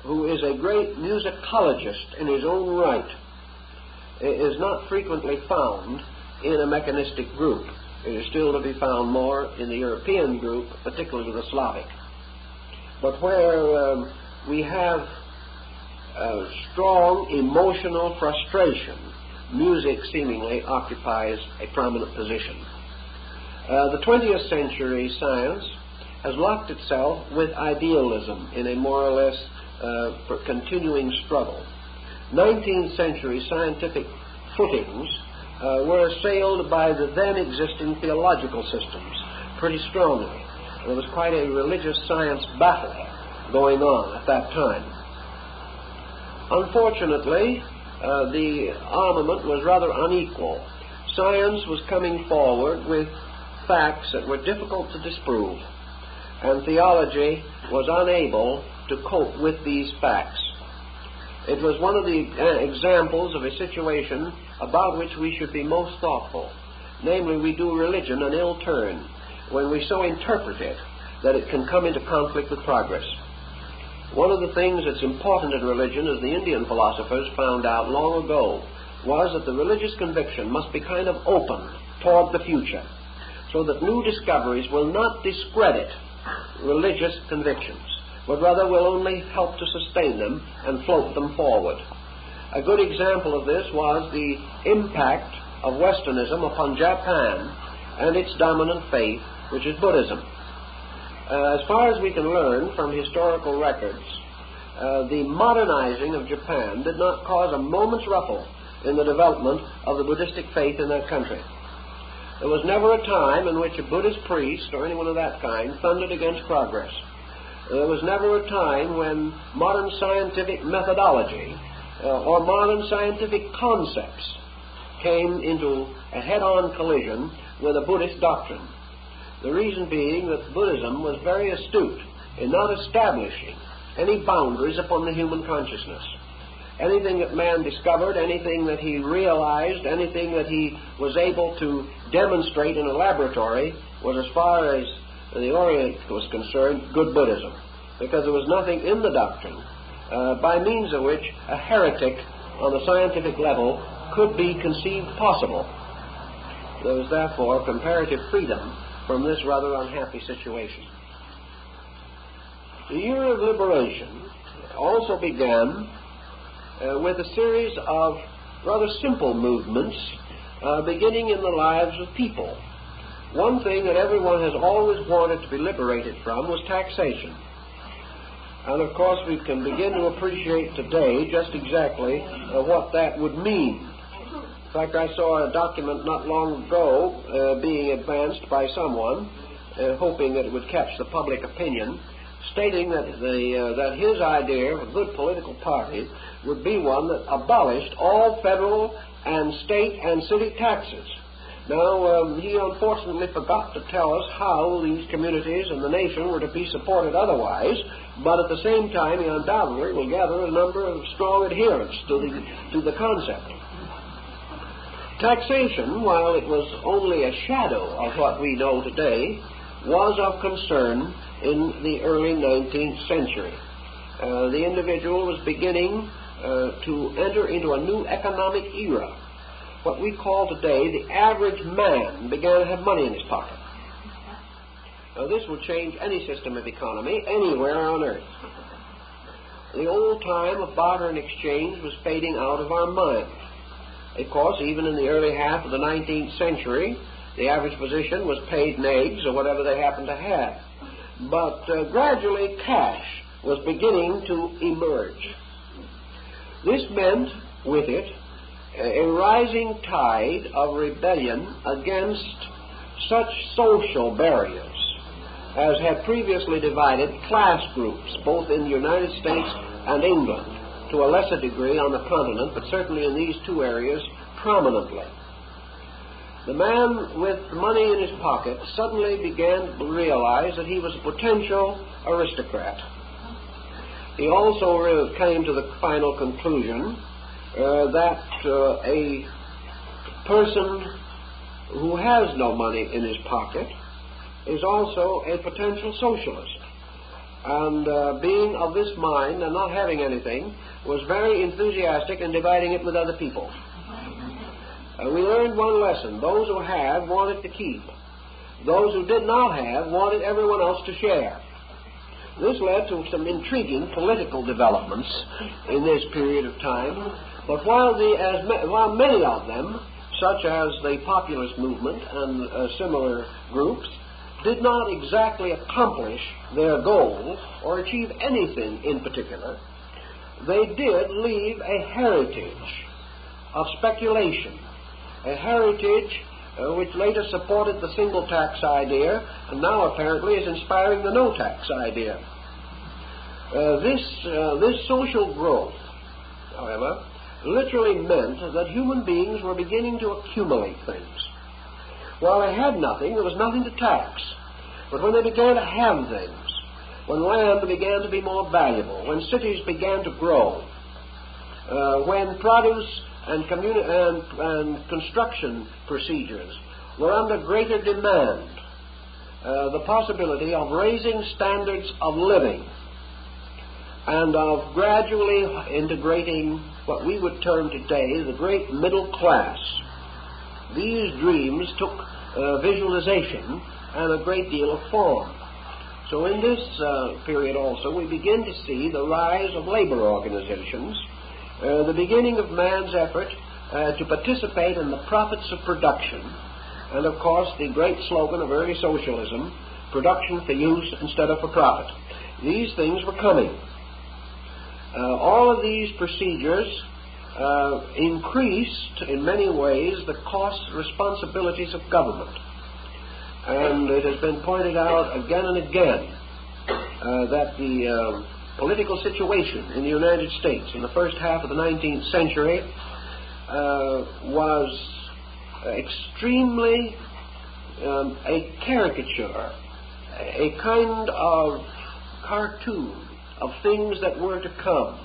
who is a great musicologist in his own right, is not frequently found in a mechanistic group. It is still to be found more in the European group, particularly the Slavic. But where we have strong emotional frustration, music seemingly occupies a prominent position. The 20th century science has locked itself with idealism in a more or less continuing struggle. 19th century scientific footings were assailed by the then existing theological systems pretty strongly. There was quite a religious science battle going on at that time. Unfortunately, the armament was rather unequal. Science was coming forward with facts that were difficult to disprove, and theology was unable to cope with these facts. It was one of the examples of a situation about which we should be most thoughtful. Namely, we do religion an ill turn when we so interpret it that it can come into conflict with progress. One of the things that's important in religion, as the Indian philosophers found out long ago, was that the religious conviction must be kind of open toward the future, so that new discoveries will not discredit religious convictions, but rather will only help to sustain them and float them forward. A good example of this was the impact of Westernism upon Japan and its dominant faith, which is Buddhism. As far as we can learn from historical records, the modernizing of Japan did not cause a moment's ruffle in the development of the Buddhistic faith in that country. There was never a time in which a Buddhist priest or anyone of that kind thundered against progress. There was never a time when modern scientific methodology or modern scientific concepts came into a head-on collision with a Buddhist doctrine. The reason being that Buddhism was very astute in not establishing any boundaries upon the human consciousness. Anything that man discovered, anything that he realized, anything that he was able to demonstrate in a laboratory was, as far as the Orient was concerned, good Buddhism, because there was nothing in the doctrine by means of which a heretic on the scientific level could be conceived possible. There was therefore comparative freedom from this rather unhappy situation. The era of liberation also began with a series of rather simple movements beginning in the lives of people. One thing that everyone has always wanted to be liberated from was taxation. And of course we can begin to appreciate today just exactly what that would mean. In fact, I saw a document not long ago being advanced by someone, hoping that it would catch the public opinion, stating that that his idea of a good political party would be one that abolished all federal and state and city taxes. Now, he unfortunately forgot to tell us how these communities and the nation were to be supported otherwise, but at the same time he undoubtedly will gather a number of strong adherents to the concept. Taxation, while it was only a shadow of what we know today, was of concern in the early 19th century. The individual was beginning to enter into a new economic era. What we call today the average man began to have money in his pocket. Now, this would change any system of economy anywhere on earth. The old time of barter and exchange was fading out of our mind. Of course, even in the early half of the 19th century, the average physician was paid in eggs or whatever they happened to have. But gradually cash was beginning to emerge. This meant with it a rising tide of rebellion against such social barriers as had previously divided class groups, both in the United States and England, to a lesser degree on the continent, but certainly in these two areas prominently. The man with money in his pocket suddenly began to realize that he was a potential aristocrat. He also came to the final conclusion that a person who has no money in his pocket is also a potential socialist. And being of this mind and not having anything, was very enthusiastic in dividing it with other people. We learned one lesson. Those who had wanted to keep. Those who did not have wanted everyone else to share. This led to some intriguing political developments in this period of time. But while many of them, such as the populist movement and similar groups, did not exactly accomplish their goals or achieve anything in particular, they did leave a heritage of speculation, a heritage which later supported the single tax idea and now apparently is inspiring the no tax idea. This social growth, however, literally meant that human beings were beginning to accumulate things. While they had nothing, there was nothing to tax. But when they began to have things, when land began to be more valuable, when cities began to grow, when produce and construction procedures were under greater demand, the possibility of raising standards of living and of gradually integrating what we would term today the great middle class. These dreams took visualization and a great deal of form. So in this period also we begin to see the rise of labor organizations, the beginning of man's effort to participate in the profits of production, and of course the great slogan of early socialism, production for use instead of for profit. These things were coming. All of these procedures increased in many ways the cost responsibilities of government. And it has been pointed out again and again that the political situation in the United States in the first half of the 19th century was extremely a caricature, a kind of cartoon of things that were to come.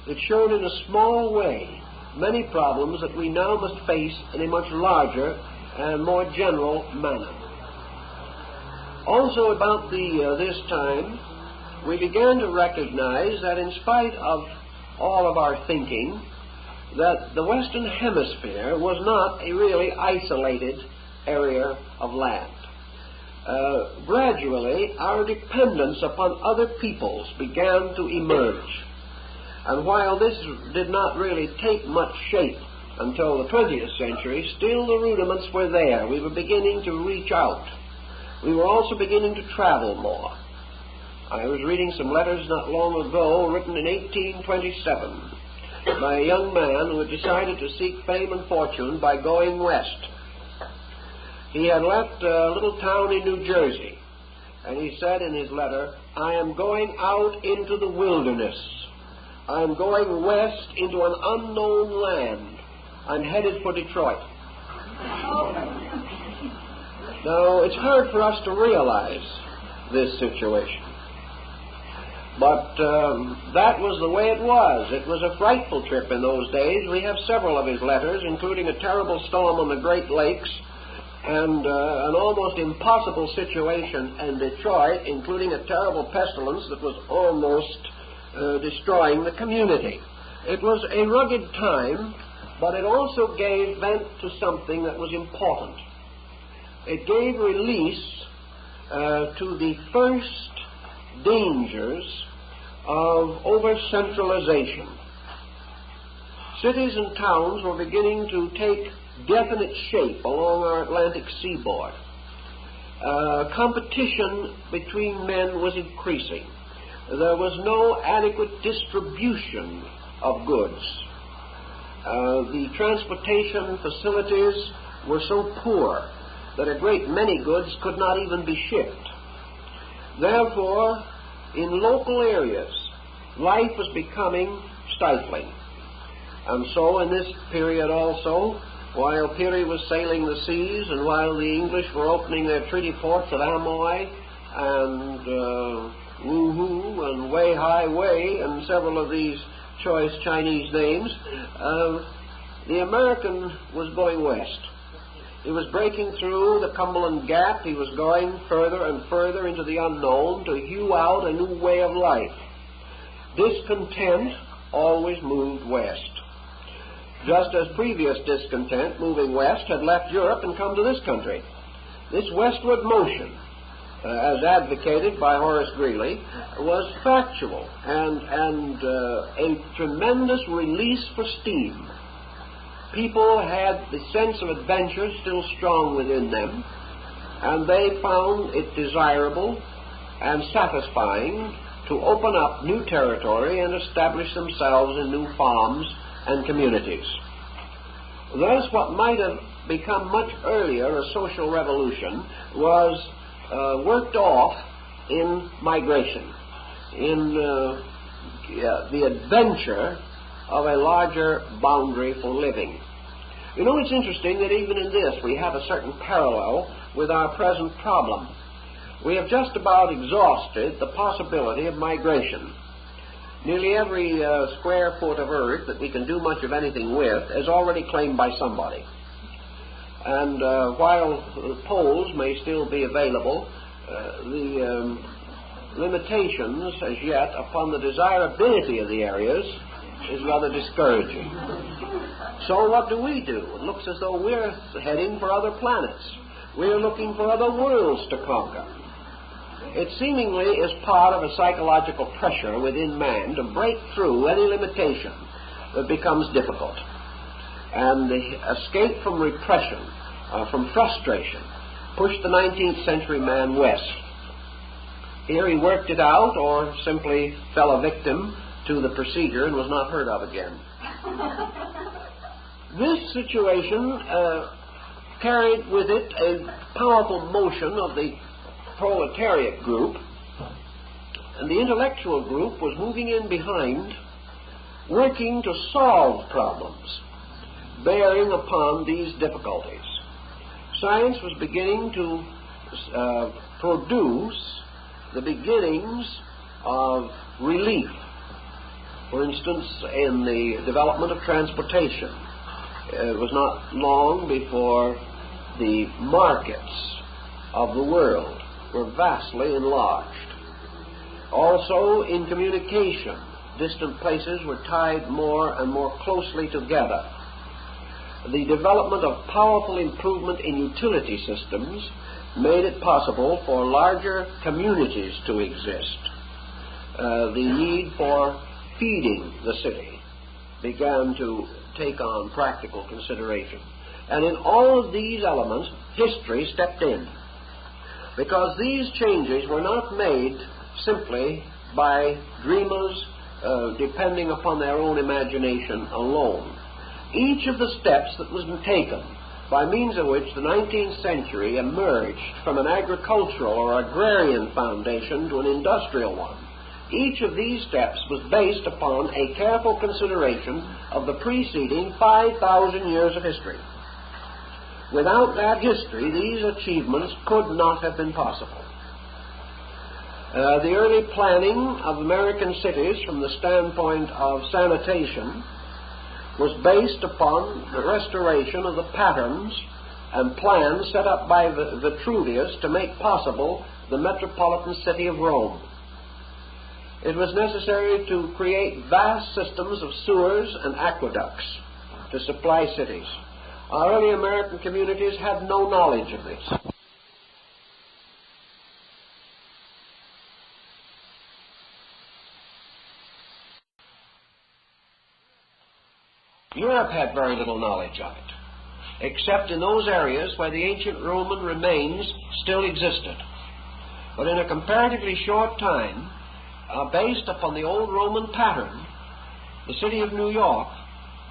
it showed in a small way many problems that we now must face in a much larger and more general manner. Also, about this time, we began to recognize that in spite of all of our thinking, that the Western Hemisphere was not a really isolated area of land. Gradually, our dependence upon other peoples began to emerge. And while this did not really take much shape until the 20th century, still the rudiments were there. We were beginning to reach out. We were also beginning to travel more. I was reading some letters not long ago, written in 1827, by a young man who had decided to seek fame and fortune by going west. He had left a little town in New Jersey, and he said in his letter, "I am going out into the wilderness. I am going west into an unknown land. I'm headed for Detroit." Now, it's hard for us to realize this situation. But that was the way it was. It was a frightful trip in those days. We have several of his letters, including a terrible storm on the Great Lakes and an almost impossible situation in Detroit, including a terrible pestilence that was almost destroying the community. It was a rugged time, but it also gave vent to something that was important. It gave release to the first dangers of over-centralization. Cities and towns were beginning to take definite shape along our Atlantic seaboard. Competition between men was increasing. There was no adequate distribution of goods. The transportation facilities were so poor that a great many goods could not even be shipped. Therefore, in local areas, life was becoming stifling. And so in this period also, while Peary was sailing the seas and while the English were opening their treaty ports at Amoy and Wuhu and Wei Hai Wei and several of these choice Chinese names, the American was going west. He was breaking through the Cumberland Gap. He was going further and further into the unknown to hew out a new way of life. Discontent always moved west. Just as previous discontent moving west had left Europe and come to this country. This westward motion, as advocated by Horace Greeley, was factual and a tremendous release for steam. People had the sense of adventure still strong within them, and they found it desirable and satisfying to open up new territory and establish themselves in new farms and communities. Thus, what might have become much earlier a social revolution was worked off in migration, in the adventure of a larger boundary for living. You know, it's interesting that even in this we have a certain parallel with our present problem. We have just about exhausted the possibility of migration. Nearly every square foot of earth that we can do much of anything with is already claimed by somebody. And while the poles may still be available, the limitations as yet upon the desirability of the areas is rather discouraging. So what do? It looks as though we're heading for other planets. We're looking for other worlds to conquer. It seemingly is part of a psychological pressure within man to break through any limitation that becomes difficult. And the escape from repression, from frustration, pushed the 19th century man west. Here he worked it out or simply fell a victim to the procedure and was not heard of again. This situation carried with it a powerful motion of the proletariat group, and the intellectual group was moving in behind, working to solve problems bearing upon these difficulties. Science was beginning to produce the beginnings of relief For instance, in the development of transportation, it was not long before the markets of the world were vastly enlarged. Also, in communication, distant places were tied more and more closely together. The development of powerful improvement in utility systems made it possible for larger communities to exist. The need for feeding the city began to take on practical consideration. And in all of these elements, history stepped in, because these changes were not made simply by dreamers depending upon their own imagination alone. Each of the steps that was taken by means of which the 19th century emerged from an agricultural or agrarian foundation to an industrial one, each of these steps was based upon a careful consideration of the preceding 5,000 years of history. Without that history, these achievements could not have been possible. The early planning of American cities from the standpoint of sanitation was based upon the restoration of the patterns and plans set up by Vitruvius to make possible the metropolitan city of Rome. It was necessary to create vast systems of sewers and aqueducts to supply cities. Our early American communities had no knowledge of this. Europe had very little knowledge of it, except in those areas where the ancient Roman remains still existed. But in a comparatively short time, based upon the old Roman pattern, the city of New York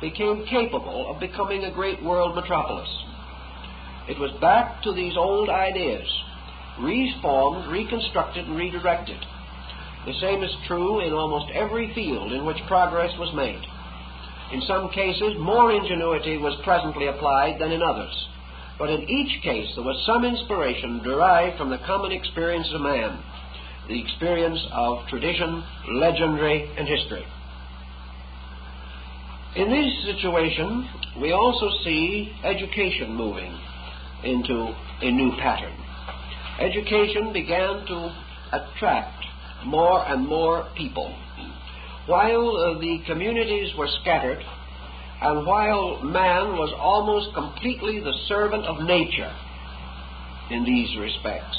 became capable of becoming a great world metropolis. It was back to these old ideas, reformed, reconstructed, and redirected. The same is true in almost every field in which progress was made. In some cases, more ingenuity was presently applied than in others. But in each case, there was some inspiration derived from the common experience of man, the experience of tradition, legendary, and history. In this situation, we also see education moving into a new pattern. Education began to attract more and more people. While the communities were scattered, and while man was almost completely the servant of nature in these respects,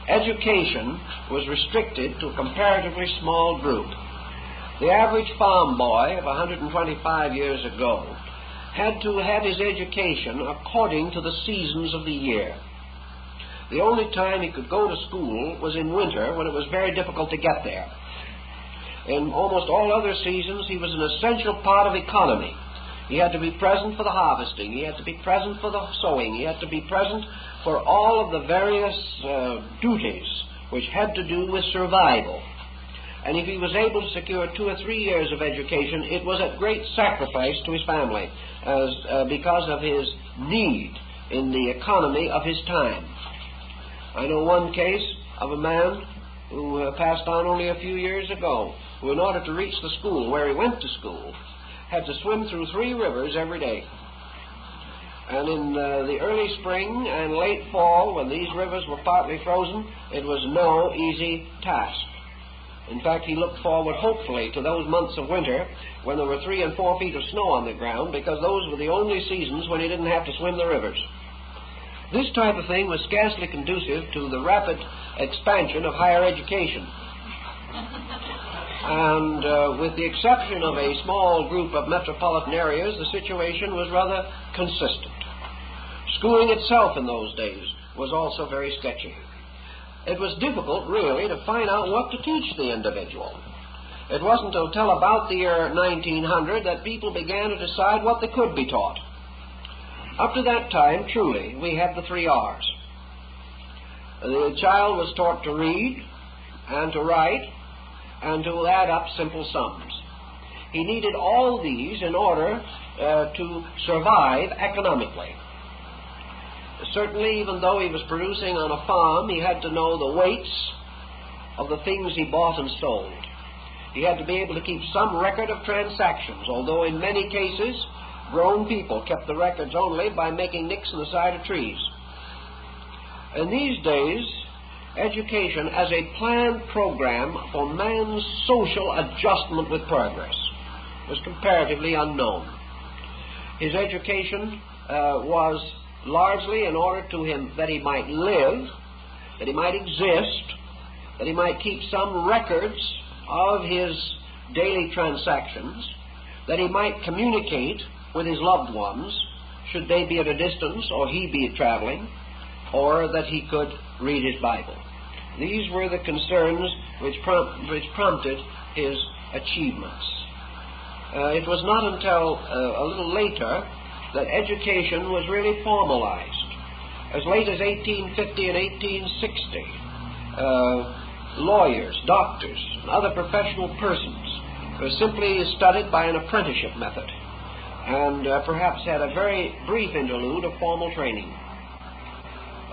education was restricted to a comparatively small group. The average farm boy of 125 years ago had to have his education according to the seasons of the year. The only time he could go to school was in winter, when it was very difficult to get there. In almost all other seasons, he was an essential part of economy. He had to be present for the harvesting. He had to be present for the sowing. He had to be present for all of the various duties which had to do with survival. And if he was able to secure 2 or 3 years of education, it was at great sacrifice to his family, because of his need in the economy of his time. I know one case of a man who passed on only a few years ago, who in order to reach the school where he went to school, had to swim through 3 rivers every day. And in the early spring and late fall, when these rivers were partly frozen, it was no easy task. In fact, he looked forward hopefully to those months of winter when there were 3 and 4 feet of snow on the ground, because those were the only seasons when he didn't have to swim the rivers. This type of thing was scarcely conducive to the rapid expansion of higher education. And with the exception of a small group of metropolitan areas, the situation was rather consistent. Schooling itself in those days was also very sketchy. It was difficult, really, to find out what to teach the individual. It wasn't until about the year 1900 that people began to decide what they could be taught. Up to that time, truly, we had the 3 R's. The child was taught to read and to write and to add up simple sums. He needed all these in order to survive economically. Certainly, even though he was producing on a farm, he had to know the weights of the things he bought and sold. He had to be able to keep some record of transactions, although in many cases grown people kept the records only by making nicks in the side of trees. In these days, education as a planned program for man's social adjustment with progress was comparatively unknown. His education was largely in order to him that he might live, that he might exist, that he might keep some records of his daily transactions, that he might communicate with his loved ones, should they be at a distance or he be traveling, or that he could read his Bible. These were the concerns which prompted his achievements. It was not until a little later that education was really formalized. As late as 1850 and 1860, lawyers, doctors, and other professional persons were simply studied by an apprenticeship method, and perhaps had a very brief interlude of formal training.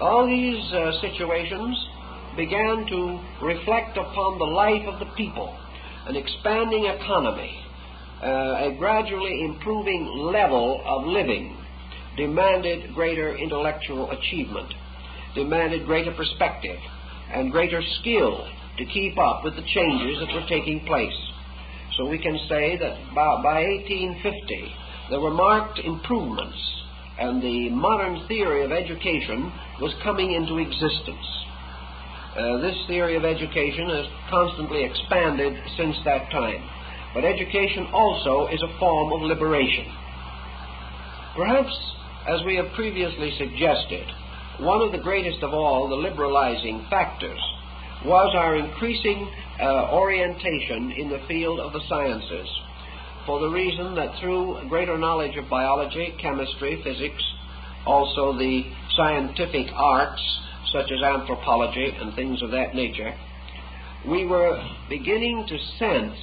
All these situations began to reflect upon the life of the people, an expanding economy, a gradually improving level of living, demanded greater intellectual achievement, demanded greater perspective, and greater skill to keep up with the changes that were taking place. So we can say that by 1850 there were marked improvements, and the modern theory of education was coming into existence. This theory of education has constantly expanded since that time. But education also is a form of liberation. Perhaps, as we have previously suggested, one of the greatest of all the liberalizing factors was our increasing orientation in the field of the sciences, for the reason that through greater knowledge of biology, chemistry, physics, also the scientific arts such as anthropology and things of that nature, we were beginning to sense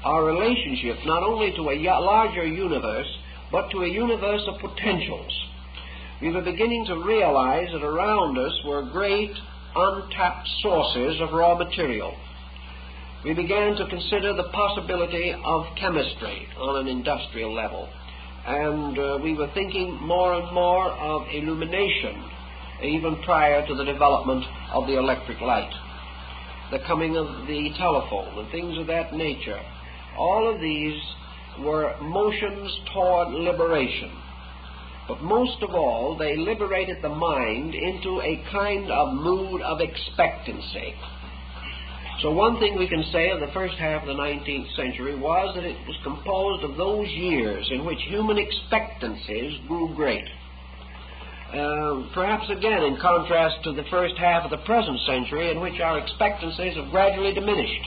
our relationship not only to a larger universe, but to a universe of potentials. We were beginning to realize that around us were great untapped sources of raw material. We began to consider the possibility of chemistry on an industrial level, and we were thinking more and more of illumination, even prior to the development of the electric light, the coming of the telephone, and things of that nature. All of these were motions toward liberation. But most of all, they liberated the mind into a kind of mood of expectancy. So one thing we can say of the first half of the 19th century was that it was composed of those years in which human expectancies grew great. Perhaps again in contrast to the first half of the present century, in which our expectancies have gradually diminished,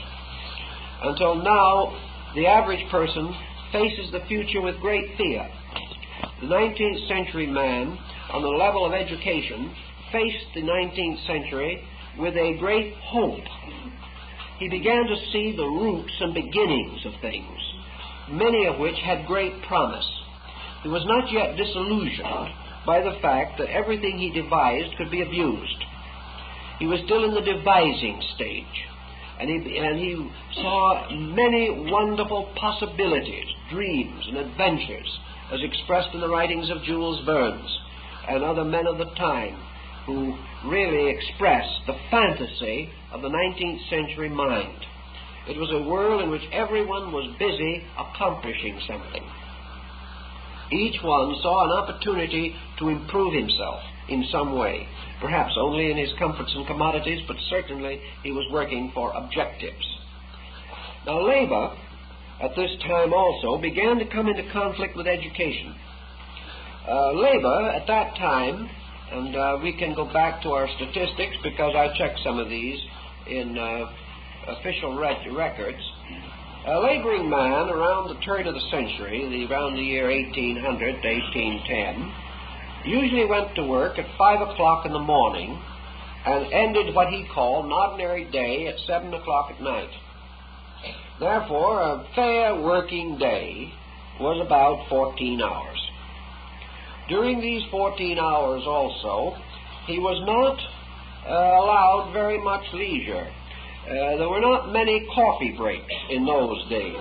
until now the average person faces the future with great fear. The 19th century man, on the level of education, faced the 19th century with a great hope. He began to see the roots and beginnings of things, many of which had great promise. He was not yet disillusioned by the fact that everything he devised could be abused. He was still in the devising stage. And he saw many wonderful possibilities, dreams, and adventures, as expressed in the writings of Jules Verne and other men of the time, who really expressed the fantasy of the 19th century mind. It was a world in which everyone was busy accomplishing something. Each one saw an opportunity to improve himself in some way, perhaps only in his comforts and commodities, but certainly he was working for objectives. Now, labor at this time also began to come into conflict with education. Labor at that time, and we can go back to our statistics because I checked some of these in official records. A laboring man around the turn of the century, around the year 1800 to 1810, usually went to work at 5 o'clock in the morning and ended what he called an ordinary day at 7 o'clock at night. Therefore, a fair working day was about 14 hours. During these 14 hours also, he was not allowed very much leisure. there were not many coffee breaks in those days.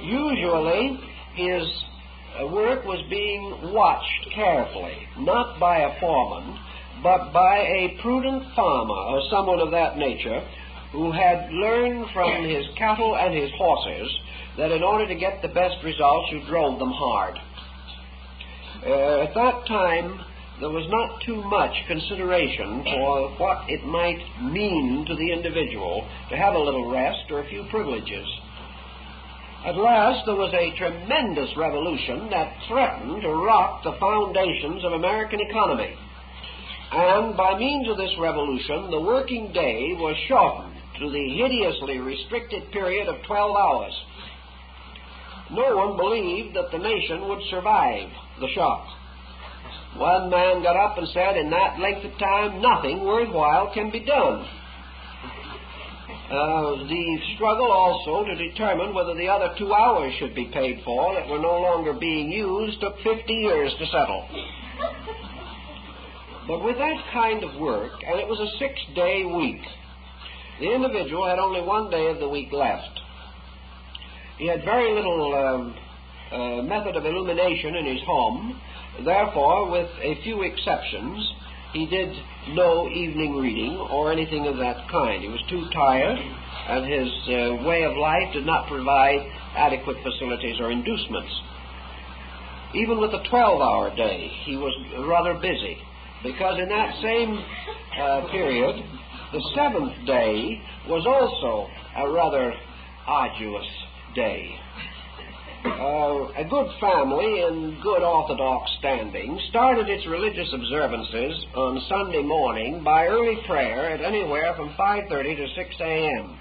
Usually, his work was being watched carefully, not by a foreman, but by a prudent farmer or someone of that nature who had learned from his cattle and his horses that in order to get the best results, you drove them hard. At that time, there was not too much consideration for what it might mean to the individual to have a little rest or a few privileges. At last, there was a tremendous revolution that threatened to rock the foundations of American economy. And by means of this revolution, the working day was shortened to the hideously restricted period of 12 hours. No one believed that the nation would survive the shock. One man got up and said, in that length of time, nothing worthwhile can be done. The struggle also to determine whether the other 2 hours should be paid for that were no longer being used took 50 years to settle. But with that kind of work, and it was a 6-day week, the individual had only 1 day of the week left. He had very little method of illumination in his home. Therefore, with a few exceptions, he did no evening reading or anything of that kind. He was too tired, and his way of life did not provide adequate facilities or inducements. Even with a 12-hour day, he was rather busy, because in that same period, the 7th day was also a rather arduous day. A good family in good orthodox standing started its religious observances on Sunday morning by early prayer at anywhere from 5:30 to 6 a.m.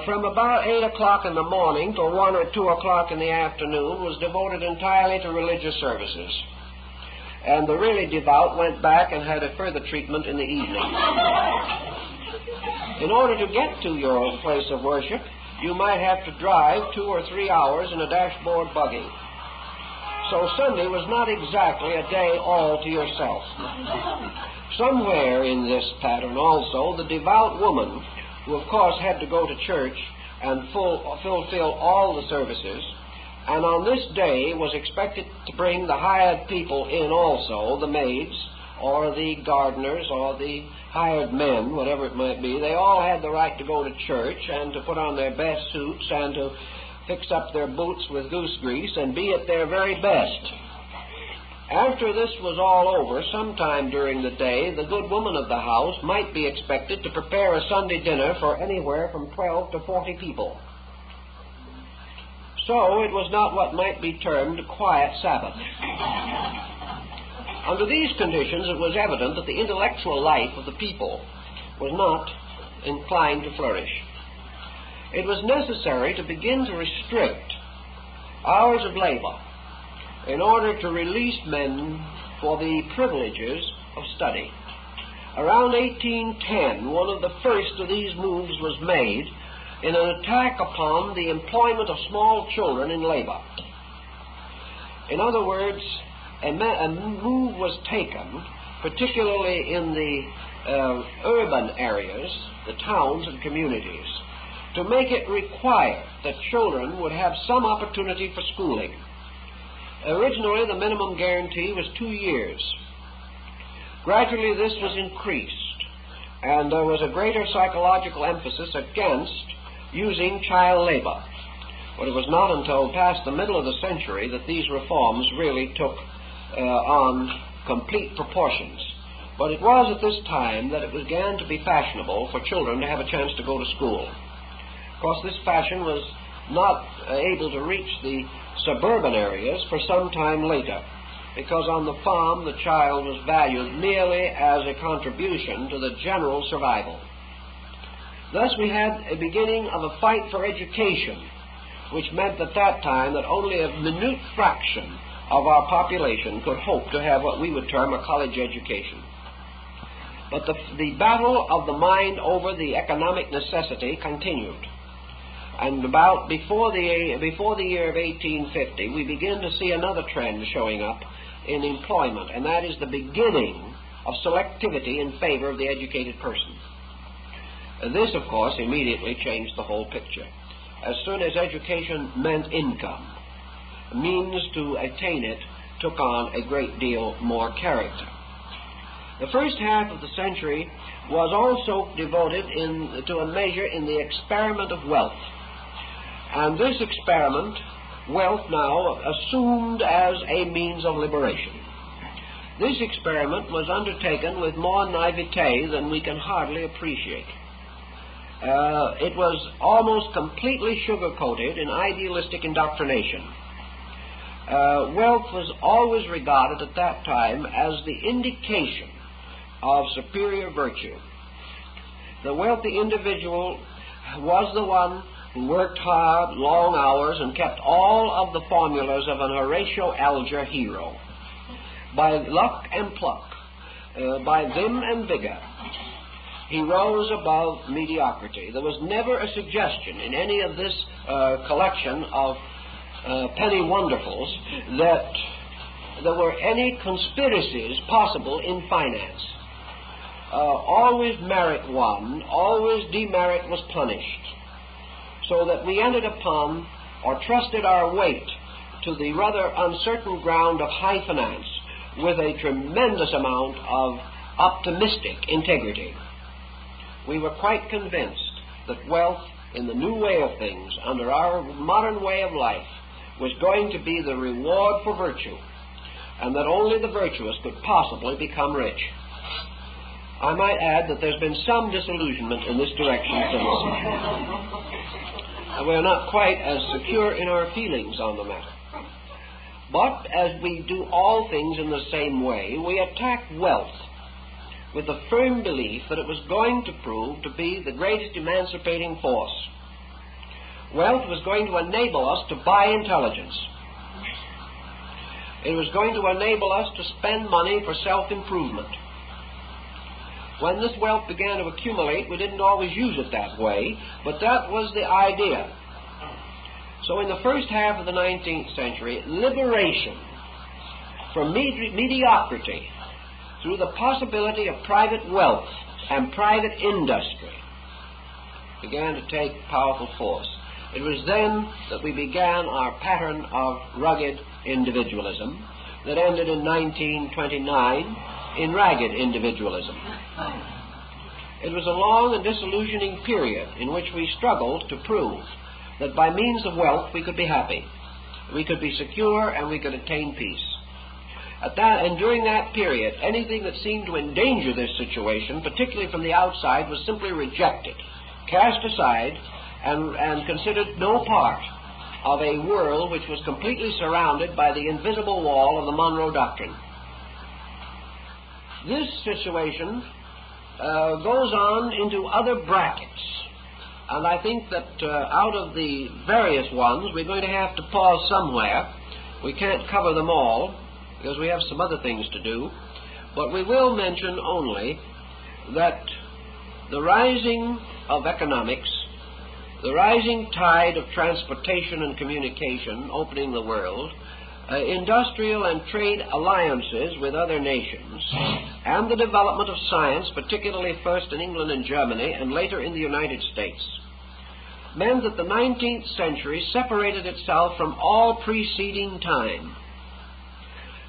From about 8 o'clock in the morning to 1 or 2 o'clock in the afternoon was devoted entirely to religious services. And the really devout went back and had a further treatment in the evening. In order to get to your place of worship, you might have to drive 2 or 3 hours in a dashboard buggy. So Sunday was not exactly a day all to yourself. Somewhere in this pattern also, the devout woman, who of course had to go to church and fulfill all the services, and on this day was expected to bring the hired people in also, the maids, or the gardeners, or the hired men, whatever it might be. They all had the right to go to church and to put on their best suits and to fix up their boots with goose grease and be at their very best. After this was all over, sometime during the day, the good woman of the house might be expected to prepare a Sunday dinner for anywhere from 12 to 40 people. So it was not what might be termed a quiet Sabbath. Under these conditions, it was evident that the intellectual life of the people was not inclined to flourish. It was necessary to begin to restrict hours of labor in order to release men for the privileges of study. Around 1810, one of the first of these moves was made in an attack upon the employment of small children in labor. In other words, a move was taken, particularly in the urban areas, the towns and communities, to make it required that children would have some opportunity for schooling. Originally, the minimum guarantee was 2 years. Gradually, this was increased, and there was a greater psychological emphasis against using child labor. But it was not until past the middle of the century that these reforms really took on complete proportions. But it was at this time that it began to be fashionable for children to have a chance to go to school. Of course, this fashion was not able to reach the suburban areas for some time later, because on the farm the child was valued merely as a contribution to the general survival. Thus we had a beginning of a fight for education, which meant at that time that only a minute fraction of our population could hope to have what we would term a college education. But the battle of the mind over the economic necessity continued. And about before the year of 1850, we begin to see another trend showing up in employment, and that is the beginning of selectivity in favor of the educated person. This, of course, immediately changed the whole picture. As soon as education meant income, means to attain it took on a great deal more character. The first half of the century was also devoted to a measure in the experiment of wealth. And this experiment, wealth now assumed as a means of liberation. This experiment was undertaken with more naivete than we can hardly appreciate. It was almost completely sugar-coated in idealistic indoctrination. Wealth was always regarded at that time as the indication of superior virtue. The wealthy individual was the one who worked hard, long hours, and kept all of the formulas of an Horatio Alger hero. By luck and pluck, by vim and vigor, he rose above mediocrity. There was never a suggestion in any of this collection of penny wonderfuls that there were any conspiracies possible in finance. Always merit won, always demerit was punished, so that we ended upon or trusted our weight to the rather uncertain ground of high finance with a tremendous amount of optimistic integrity. We were quite convinced that wealth in the new way of things, under our modern way of life, was going to be the reward for virtue, and that only the virtuous could possibly become rich. I might add that there's been some disillusionment in this direction since. We're not quite as secure in our feelings on the matter. But as we do all things in the same way, we attacked wealth with the firm belief that it was going to prove to be the greatest emancipating force. Wealth was going to enable us to buy intelligence. It was going to enable us to spend money for self-improvement. When this wealth began to accumulate, we didn't always use it that way, but that was the idea. So in the first half of the 19th century, liberation from mediocrity through the possibility of private wealth and private industry began to take powerful force. It was then that we began our pattern of rugged individualism that ended in 1929 in ragged individualism. It was a long and disillusioning period in which we struggled to prove that by means of wealth we could be happy, we could be secure, and we could attain peace. And during that period, anything that seemed to endanger this situation, particularly from the outside, was simply rejected, cast aside, and considered no part of a world which was completely surrounded by the invisible wall of the Monroe Doctrine. This situation goes on into other brackets. And I think that out of the various ones, we're going to have to pause somewhere. We can't cover them all because we have some other things to do. But we will mention only that the rising of economics, the rising tide of transportation and communication opening the world, industrial and trade alliances with other nations, and the development of science, particularly first in England and Germany and later in the United States, meant that the 19th century separated itself from all preceding time.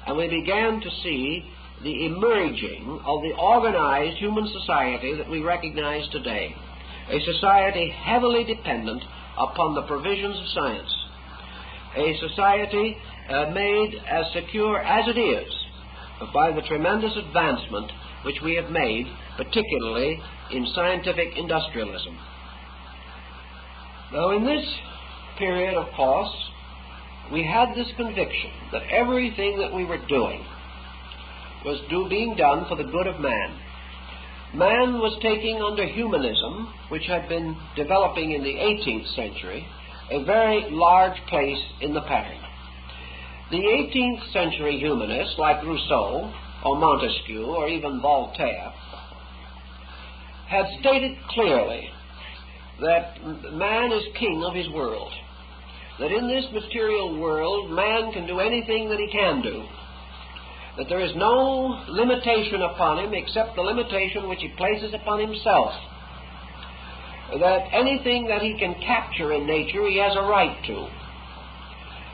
And we began to see the emerging of the organized human society that we recognize today, a society heavily dependent upon the provisions of science, a society made as secure as it is by the tremendous advancement which we have made, particularly in scientific industrialism. Now, in this period, of course, we had this conviction that everything that we were doing was being done for the good of man. Man was taking under humanism, which had been developing in the 18th century, a very large place in the pattern. The 18th century humanists, like Rousseau or Montesquieu or even Voltaire, had stated clearly that man is king of his world, that in this material world man can do anything that he can do, that there is no limitation upon him except the limitation which he places upon himself. that anything that he can capture in nature he has a right to.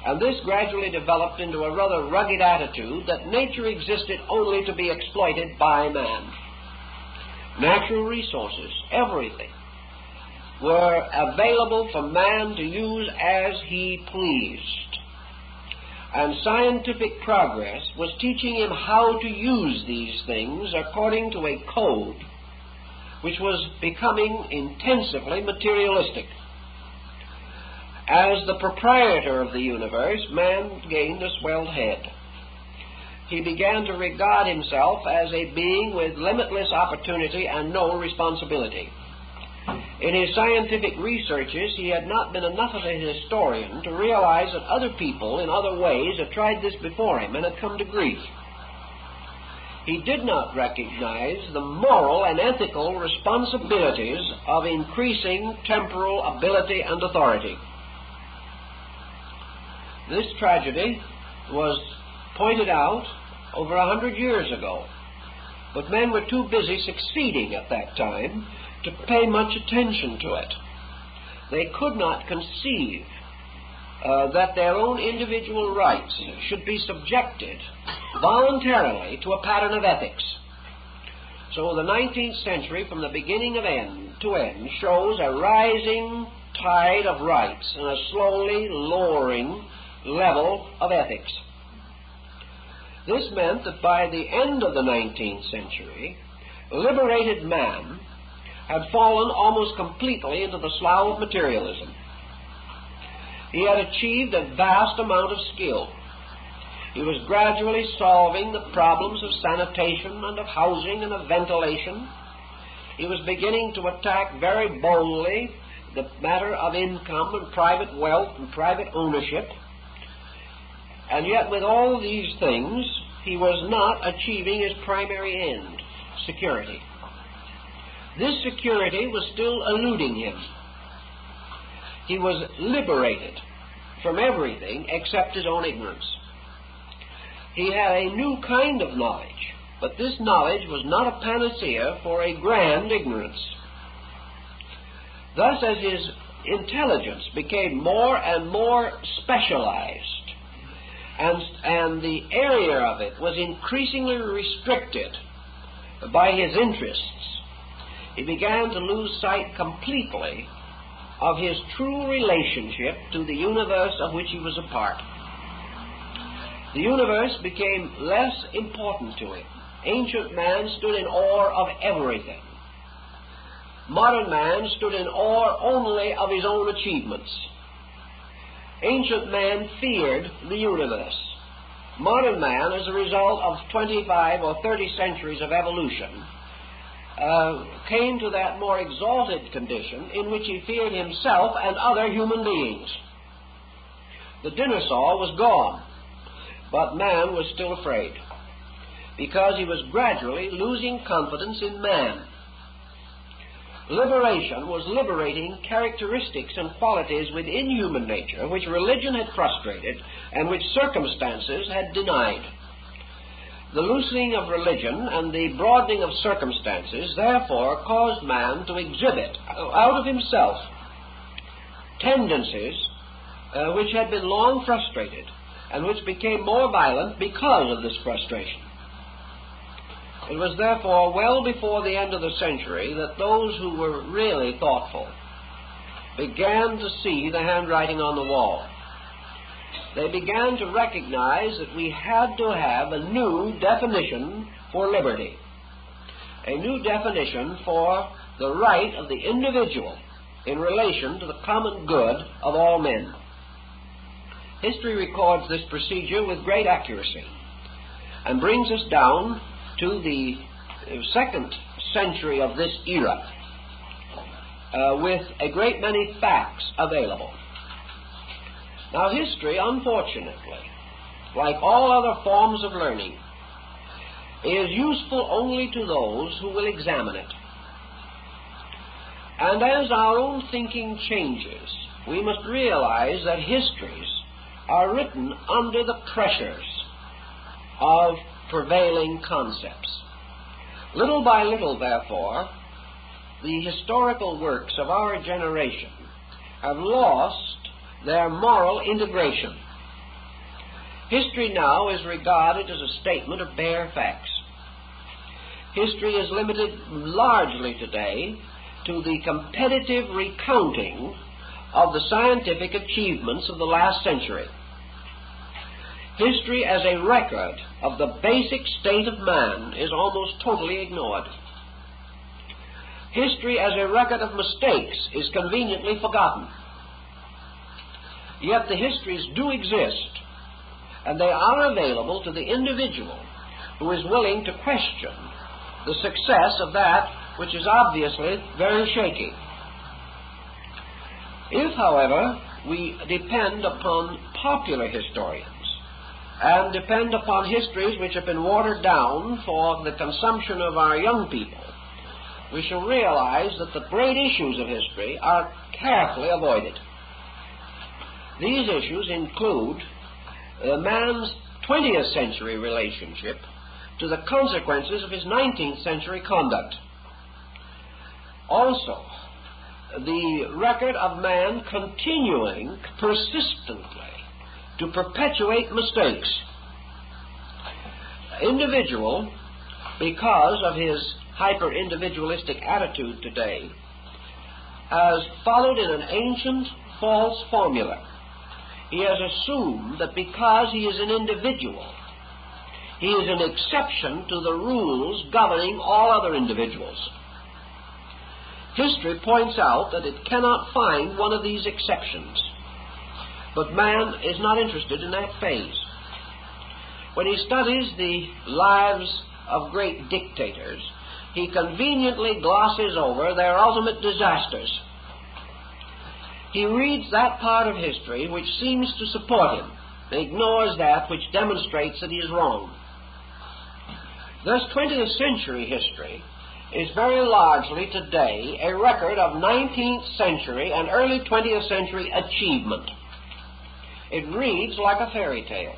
And this gradually developed into a rather rugged attitude that nature existed only to be exploited by man. Natural resources, everything, were available for man to use as he pleased. And scientific progress was teaching him how to use these things according to a code which was becoming intensively materialistic. As the proprietor of the universe, man gained a swelled head. He began to regard himself as a being with limitless opportunity and no responsibility. In his scientific researches, he had not been enough of a historian to realize that other people in other ways had tried this before him and had come to grief. He did not recognize the moral and ethical responsibilities of increasing temporal ability and authority. This tragedy was pointed out over 100 years ago, but men were too busy succeeding at that time to pay much attention to it. They could not conceive that their own individual rights should be subjected voluntarily to a pattern of ethics. So the 19th century, from the beginning of end to end, shows a rising tide of rights and a slowly lowering level of ethics. This meant that by the end of the 19th century, liberated man had fallen almost completely into the slough of materialism. He had achieved a vast amount of skill. He was gradually solving the problems of sanitation and of housing and of ventilation. He was beginning to attack very boldly the matter of income and private wealth and private ownership. And yet with all these things, he was not achieving his primary end, security. This security was still eluding him. He was liberated from everything except his own ignorance. He had a new kind of knowledge, but this knowledge was not a panacea for a grand ignorance. Thus, as his intelligence became more and more specialized, and the area of it was increasingly restricted by his interests, he began to lose sight completely of his true relationship to the universe of which he was a part. The universe became less important to him. Ancient man stood in awe of everything. Modern man stood in awe only of his own achievements. Ancient man feared the universe. Modern man, as a result of 25 or 30 centuries of evolution, came to that more exalted condition in which he feared himself and other human beings. The dinosaur was gone, but man was still afraid, because he was gradually losing confidence in man. Liberation was liberating characteristics and qualities within human nature which religion had frustrated and which circumstances had denied. The loosening of religion and the broadening of circumstances therefore caused man to exhibit out of himself tendencies which had been long frustrated and which became more violent because of this frustration. It was therefore well before the end of the century that those who were really thoughtful began to see the handwriting on the wall. They began to recognize that we had to have a new definition for liberty, a new definition for the right of the individual in relation to the common good of all men. History records this procedure with great accuracy and brings us down to the second century of this era with a great many facts available. Now, history, unfortunately, like all other forms of learning, is useful only to those who will examine it. And as our own thinking changes, we must realize that histories are written under the pressures of prevailing concepts. Little by little, therefore, the historical works of our generation have lost their moral integration. History now is regarded as a statement of bare facts. History is limited largely today to the competitive recounting of the scientific achievements of the last century. History as a record of the basic state of man is almost totally ignored. History as a record of mistakes is conveniently forgotten. Yet the histories do exist, and they are available to the individual who is willing to question the success of that which is obviously very shaky. If, however, we depend upon popular historians and depend upon histories which have been watered down for the consumption of our young people, we shall realize that the great issues of history are carefully avoided. These issues include man's 20th century relationship to the consequences of his 19th century conduct. Also, the record of man continuing persistently to perpetuate mistakes. Individual, because of his hyper-individualistic attitude today, has followed in an ancient false formula. He has assumed that because he is an individual, he is an exception to the rules governing all other individuals. History points out that it cannot find one of these exceptions, but man is not interested in that phase. When he studies the lives of great dictators, he conveniently glosses over their ultimate disasters. He reads that part of history which seems to support him, and ignores that which demonstrates that he is wrong. Thus, 20th century history is very largely today a record of 19th century and early 20th century achievement. It reads like a fairy tale.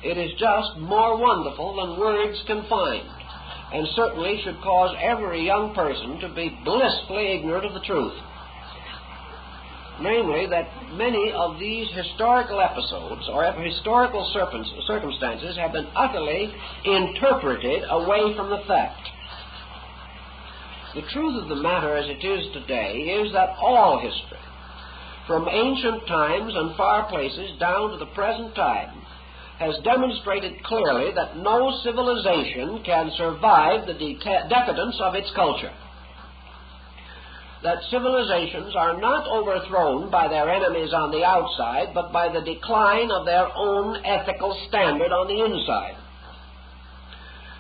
It is just more wonderful than words can find, and certainly should cause every young person to be blissfully ignorant of the truth. Namely, that many of these historical episodes or historical circumstances have been utterly interpreted away from the fact. The truth of the matter as it is today is that all history, from ancient times and far places down to the present time, has demonstrated clearly that no civilization can survive the decadence of its culture. That civilizations are not overthrown by their enemies on the outside, but by the decline of their own ethical standard on the inside.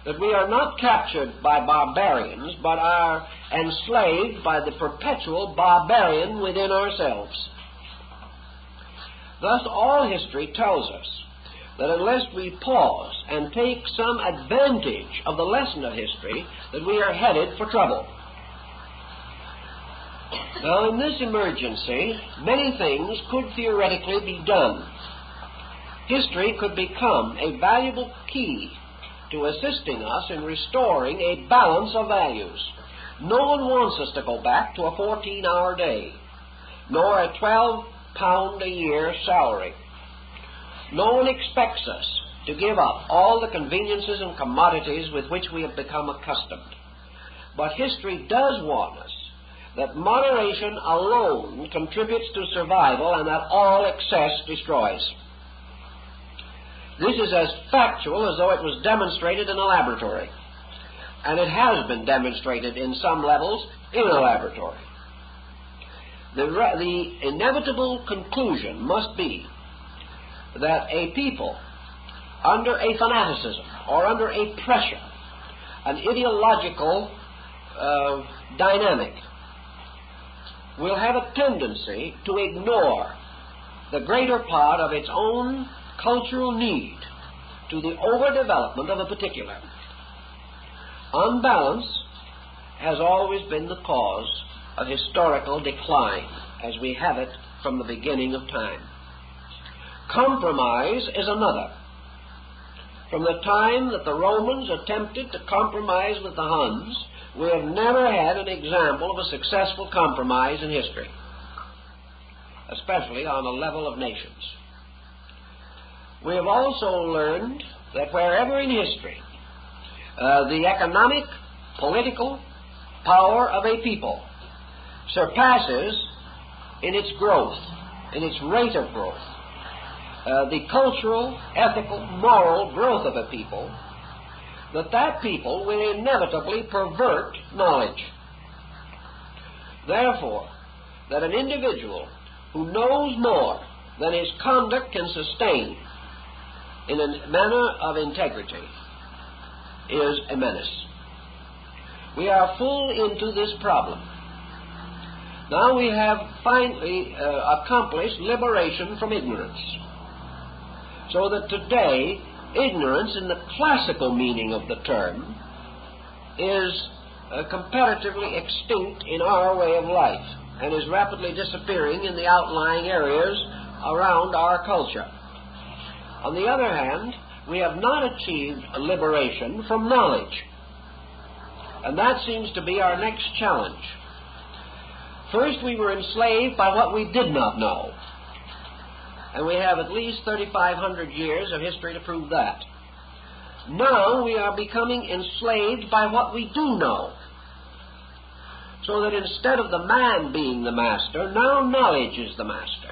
That we are not captured by barbarians, but are enslaved by the perpetual barbarian within ourselves. Thus, all history tells us that unless we pause and take some advantage of the lesson of history, that we are headed for trouble. Now, in this emergency, many things could theoretically be done. History could become a valuable key to assisting us in restoring a balance of values. No one wants us to go back to a 14-hour day, nor a 12-pound-a-year salary. No one expects us to give up all the conveniences and commodities with which we have become accustomed. But history does warn us that moderation alone contributes to survival and that all excess destroys. This is as factual as though it was demonstrated in a laboratory, and it has been demonstrated in some levels in a laboratory. The inevitable conclusion must be that a people under a fanaticism or under a pressure, an ideological dynamic, will have a tendency to ignore the greater part of its own cultural need to the overdevelopment of a particular. Unbalance has always been the cause of historical decline, as we have it from the beginning of time. Compromise is another. From the time that the Romans attempted to compromise with the Huns we have never had an example of a successful compromise in history, especially on the level of nations. We have also learned that wherever in history the economic, political power of a people surpasses in its growth, in its rate of growth, the cultural, ethical, moral growth of a people, that people will inevitably pervert knowledge. Therefore, that an individual who knows more than his conduct can sustain in a manner of integrity is a menace. We are full into this problem. Now we have finally accomplished liberation from ignorance, so that today ignorance in the classical meaning of the term is comparatively extinct in our way of life and is rapidly disappearing in the outlying areas around our culture. On the other hand, we have not achieved a liberation from knowledge, and that seems to be our next challenge. First, we were enslaved by what we did not know, and we have at least 3,500 years of history to prove that. Now we are becoming enslaved by what we do know, so that instead of the man being the master, now knowledge is the master.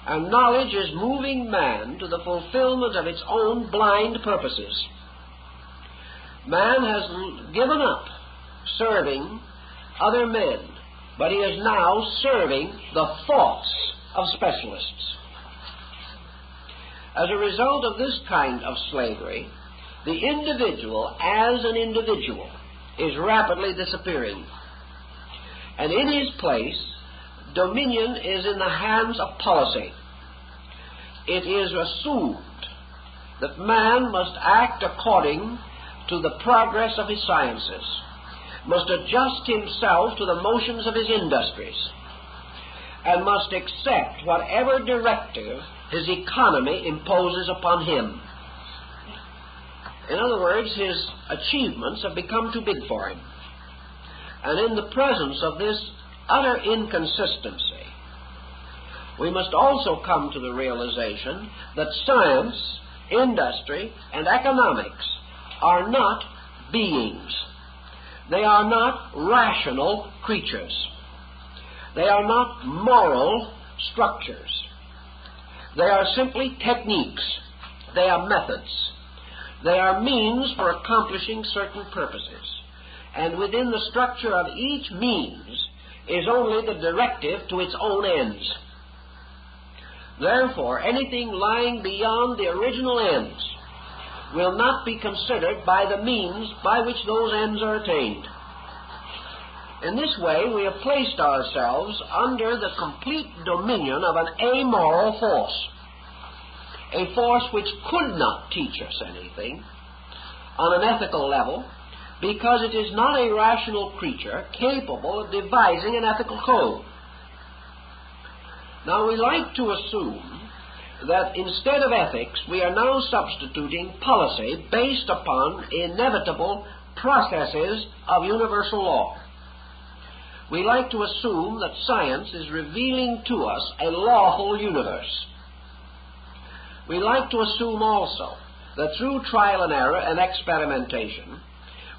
And knowledge is moving man to the fulfillment of its own blind purposes. Man has given up serving other men, but he is now serving the thoughts of specialists. As a result of this kind of slavery, the individual as an individual is rapidly disappearing. And in his place, dominion is in the hands of policy. It is assumed that man must act according to the progress of his sciences, must adjust himself to the motions of his industries, and must accept whatever directive his economy imposes upon him. In other words, his achievements have become too big for him. And in the presence of this utter inconsistency, we must also come to the realization that science, industry, and economics are not beings. They are not rational creatures. They are not moral structures. They are simply techniques. They are methods. They are means for accomplishing certain purposes. And within the structure of each means is only the directive to its own ends. Therefore, anything lying beyond the original ends will not be considered by the means by which those ends are attained. In this way, we have placed ourselves under the complete dominion of an amoral force, a force which could not teach us anything on an ethical level, because it is not a rational creature capable of devising an ethical code. Now, we like to assume that instead of ethics, we are now substituting policy based upon inevitable processes of universal law. We like to assume that science is revealing to us a lawful universe. We like to assume also that through trial and error and experimentation,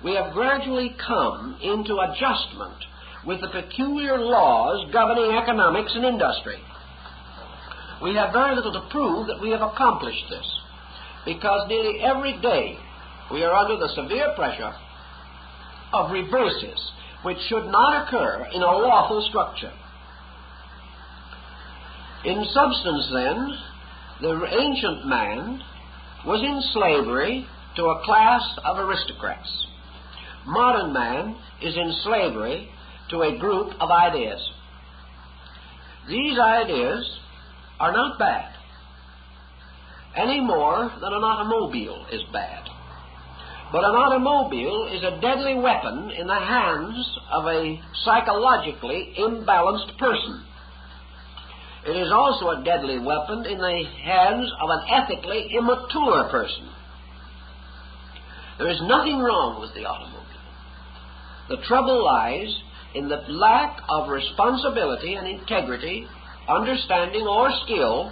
we have gradually come into adjustment with the peculiar laws governing economics and industry. We have very little to prove that we have accomplished this, because nearly every day we are under the severe pressure of reverses which should not occur in a lawful structure. In substance, then, the ancient man was in slavery to a class of aristocrats. Modern man is in slavery to a group of ideas. These ideas are not bad, any more than an automobile is bad. But an automobile is a deadly weapon in the hands of a psychologically imbalanced person. It is also a deadly weapon in the hands of an ethically immature person. There is nothing wrong with the automobile. The trouble lies in the lack of responsibility and integrity, understanding or skill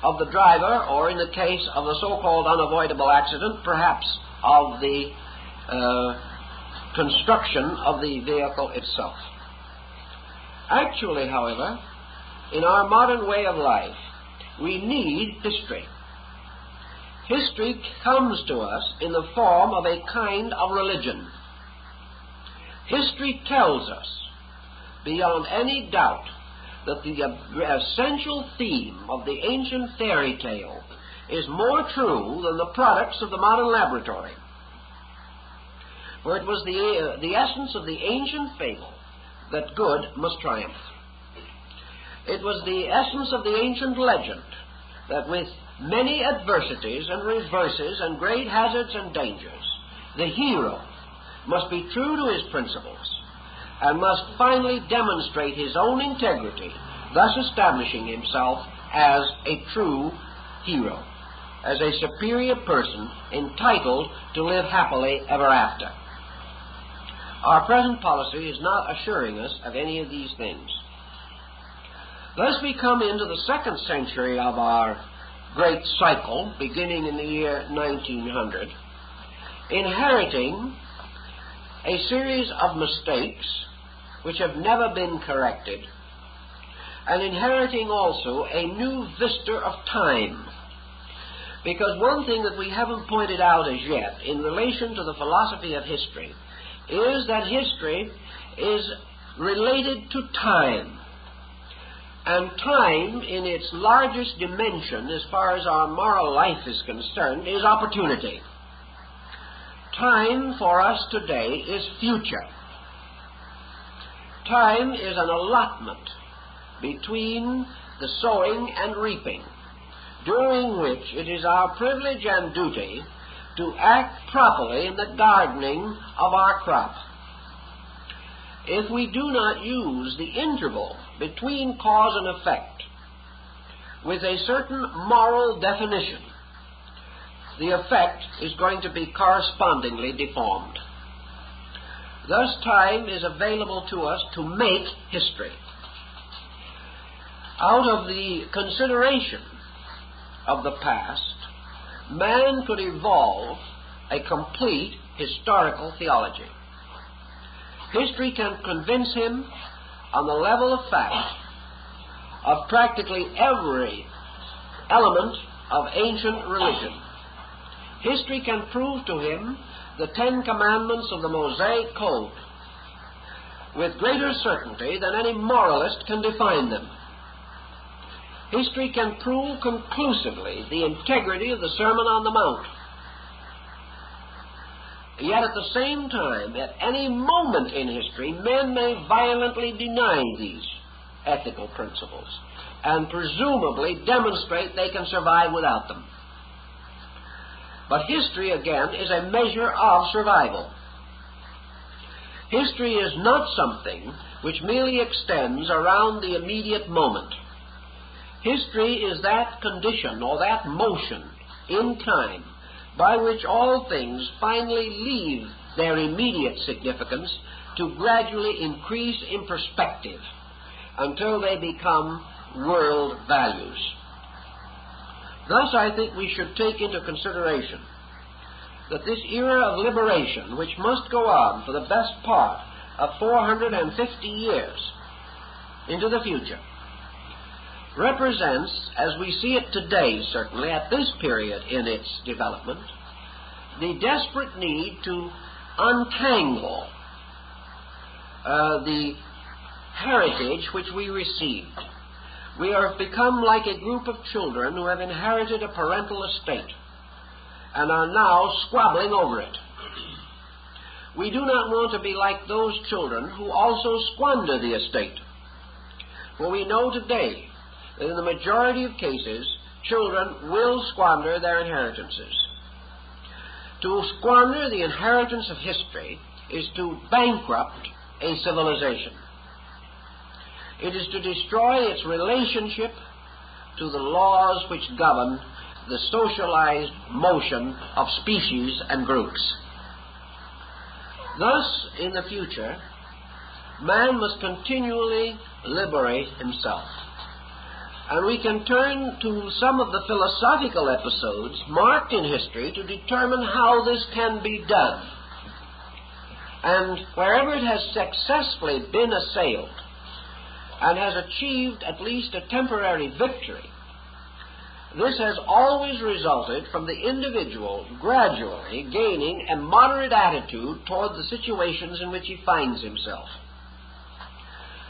of the driver, or in the case of the so-called unavoidable accident, perhaps of the construction of the vehicle itself. Actually, however, in our modern way of life, we need history. History comes to us in the form of a kind of religion. History tells us, beyond any doubt, that the essential theme of the ancient fairy tale is more true than the products of the modern laboratory. For it was the essence of the ancient fable that good must triumph. It was the essence of the ancient legend that with many adversities and reverses and great hazards and dangers, the hero must be true to his principles and must finally demonstrate his own integrity, thus establishing himself as a true hero, as a superior person entitled to live happily ever after. Our present policy is not assuring us of any of these things. Thus we come into the second century of our great cycle, beginning in the year 1900, inheriting a series of mistakes which have never been corrected, and inheriting also a new vista of time. Because one thing that we haven't pointed out as yet in relation to the philosophy of history is that history is related to time. And time, in its largest dimension, as far as our moral life is concerned, is opportunity. Time for us today is future. Time is an allotment between the sowing and reaping, during which it is our privilege and duty to act properly in the gardening of our crop. If we do not use the interval between cause and effect with a certain moral definition, the effect is going to be correspondingly deformed. Thus, time is available to us to make history. Out of the consideration of the past, man could evolve a complete historical theology. History can convince him on the level of fact of practically every element of ancient religion. History can prove to him the 10 Commandments of the Mosaic Code with greater certainty than any moralist can define them. History can prove conclusively the integrity of the Sermon on the Mount. Yet at the same time, at any moment in history, men may violently deny these ethical principles and presumably demonstrate they can survive without them. But history, again, is a measure of survival. History is not something which merely extends around the immediate moment. History is that condition or that motion in time by which all things finally leave their immediate significance to gradually increase in perspective until they become world values. Thus, I think we should take into consideration that this era of liberation, which must go on for the best part of 450 years into the future, represents, as we see it today, certainly at this period in its development, the desperate need to untangle the heritage which we received. We have become like a group of children who have inherited a parental estate and are now squabbling over it. We do not want to be like those children who also squander the estate. For we know today that in the majority of cases, children will squander their inheritances. To squander the inheritance of history is to bankrupt a civilization. It is to destroy its relationship to the laws which govern the socialized motion of species and groups. Thus, in the future, man must continually liberate himself. And we can turn to some of the philosophical episodes marked in history to determine how this can be done. And wherever it has successfully been assailed and has achieved at least a temporary victory, this has always resulted from the individual gradually gaining a moderate attitude toward the situations in which he finds himself.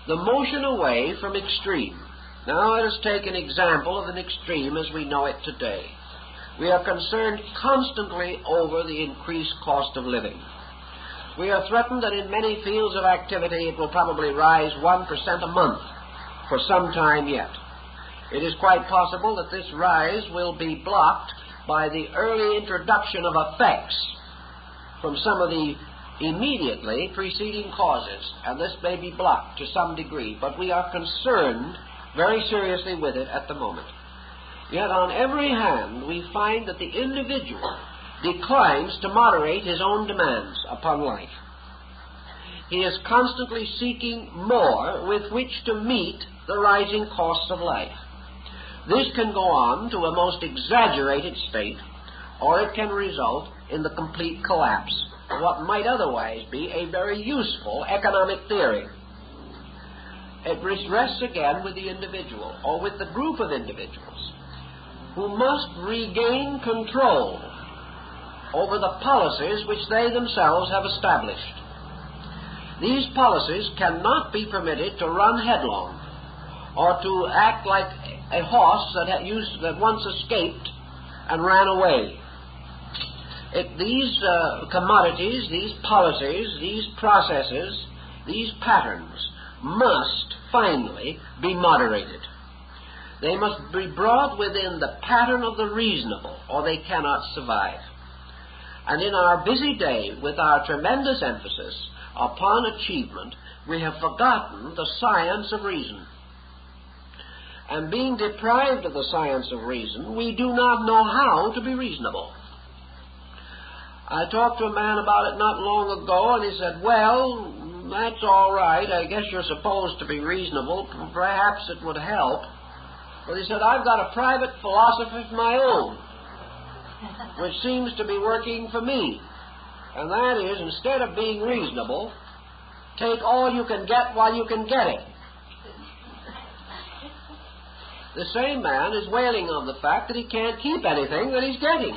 The motion away from extreme. Now let us take an example of an extreme as we know it today. We are concerned constantly over the increased cost of living. We are threatened that in many fields of activity it will probably rise 1% a month for some time yet. It is quite possible that this rise will be blocked by the early introduction of effects from some of the immediately preceding causes, and this may be blocked to some degree, but we are concerned very seriously with it at the moment. Yet on every hand we find that the individual declines to moderate his own demands upon life. He is constantly seeking more with which to meet the rising costs of life. This can go on to a most exaggerated state, or it can result in the complete collapse of what might otherwise be a very useful economic theory. It rests again with the individual, or with the group of individuals, who must regain control over the policies which they themselves have established. These policies cannot be permitted to run headlong, or to act like a horse that once escaped and ran away. These commodities, these policies, these processes, these patterns must finally be moderated. They must be brought within the pattern of the reasonable, or they cannot survive. And in our busy day, with our tremendous emphasis upon achievement, we have forgotten the science of reason. And being deprived of the science of reason, we do not know how to be reasonable. I talked to a man about it not long ago, and he said, well, that's all right. I guess you're supposed to be reasonable. Perhaps it would help. But he said, I've got a private philosophy of my own, which seems to be working for me. And that is, instead of being reasonable, take all you can get while you can get it. The same man is wailing on the fact that he can't keep anything that he's getting.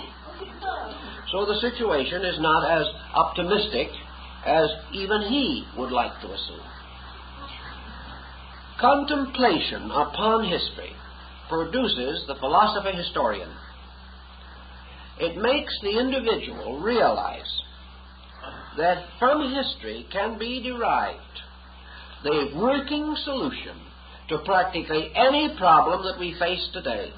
So the situation is not as optimistic as even he would like to assume. Contemplation upon history produces the philosophy historian. It makes the individual realize that from history can be derived the working solution to practically any problem that we face today.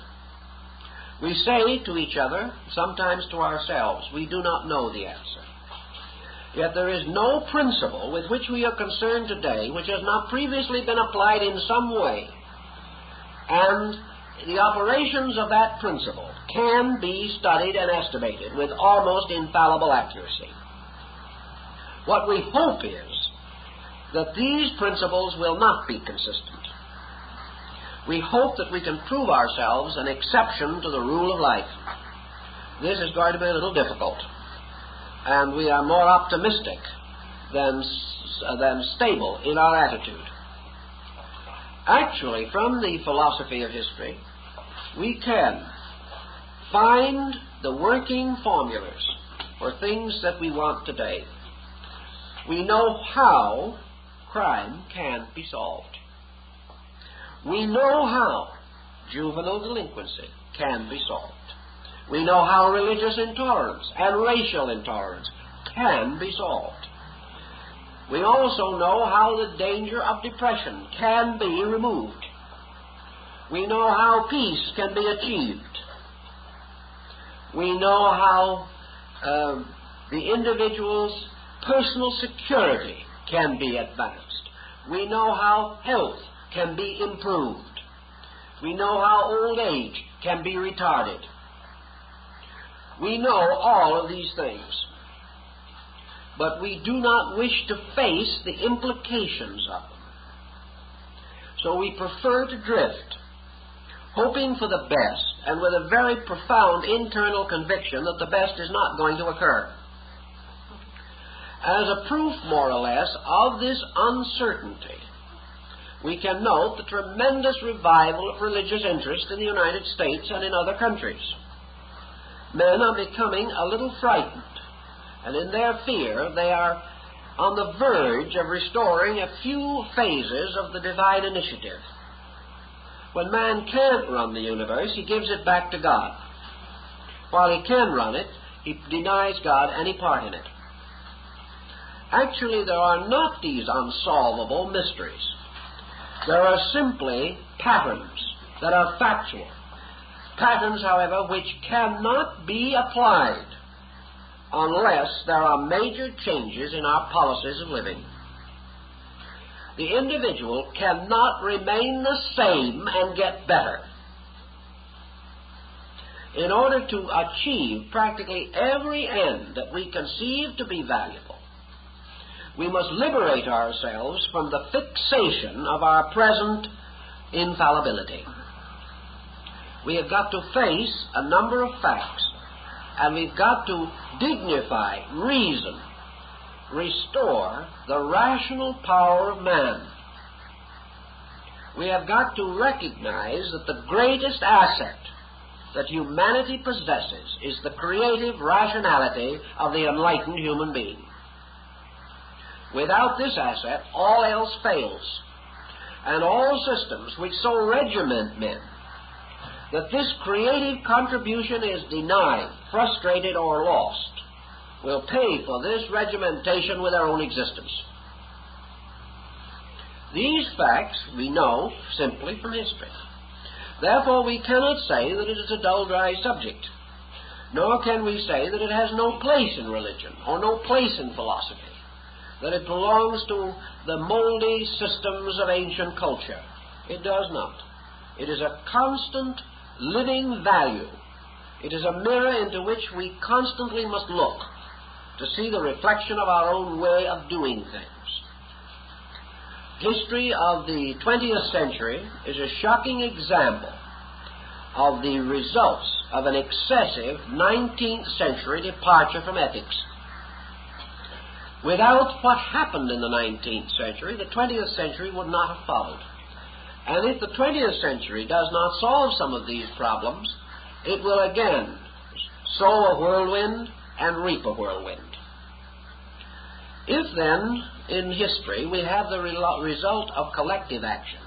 We say to each other, sometimes to ourselves, we do not know the answer. Yet there is no principle with which we are concerned today which has not previously been applied in some way. And the operations of that principle can be studied and estimated with almost infallible accuracy. What we hope is that these principles will not be consistent. We hope that we can prove ourselves an exception to the rule of life. This is going to be a little difficult, and we are more optimistic than stable in our attitude. Actually, from the philosophy of history, we can find the working formulas for things that we want today. We know how crime can be solved. We know how juvenile delinquency can be solved. We know how religious intolerance and racial intolerance can be solved. We also know how the danger of depression can be removed. We know how peace can be achieved. We know how the individual's personal security can be advanced. We know how health can be improved. We know how old age can be retarded. We know all of these things. but we do not wish to face the implications of them. So we prefer to drift, hoping for the best, and with a very profound internal conviction that the best is not going to occur. As a proof, more or less, of this uncertainty, we can note the tremendous revival of religious interest in the United States and in other countries. Men are becoming a little frightened, and in their fear they are on the verge of restoring a few phases of the divine initiative. When man can't run the universe, he gives it back to God. While he can run it, he denies God any part in it. Actually, there are not these unsolvable mysteries. There are simply patterns that are factual. Patterns, however, which cannot be applied unless there are major changes in our policies of living. The individual cannot remain the same and get better. In order to achieve practically every end that we conceive to be valuable, we must liberate ourselves from the fixation of our present infallibility. We have got to face a number of facts, and we've got to dignify, reason, restore the rational power of man. We have got to recognize that the greatest asset that humanity possesses is the creative rationality of the enlightened human being. Without this asset, all else fails, and all systems which so regiment men that this creative contribution is denied, frustrated, or lost will pay for this regimentation with their own existence. These facts we know simply from history. Therefore, we cannot say that it is a dull, dry subject, nor can we say that it has no place in religion or no place in philosophy, that it belongs to the moldy systems of ancient culture. It does not. It is a constant, living value. It is a mirror into which we constantly must look to see the reflection of our own way of doing things. History of the 20th century is a shocking example of the results of an excessive 19th century departure from ethics. Without what happened in the 19th century, the 20th century would not have followed. And if the 20th century does not solve some of these problems, it will again sow a whirlwind and reap a whirlwind. If then, in history, we have the result of collective action,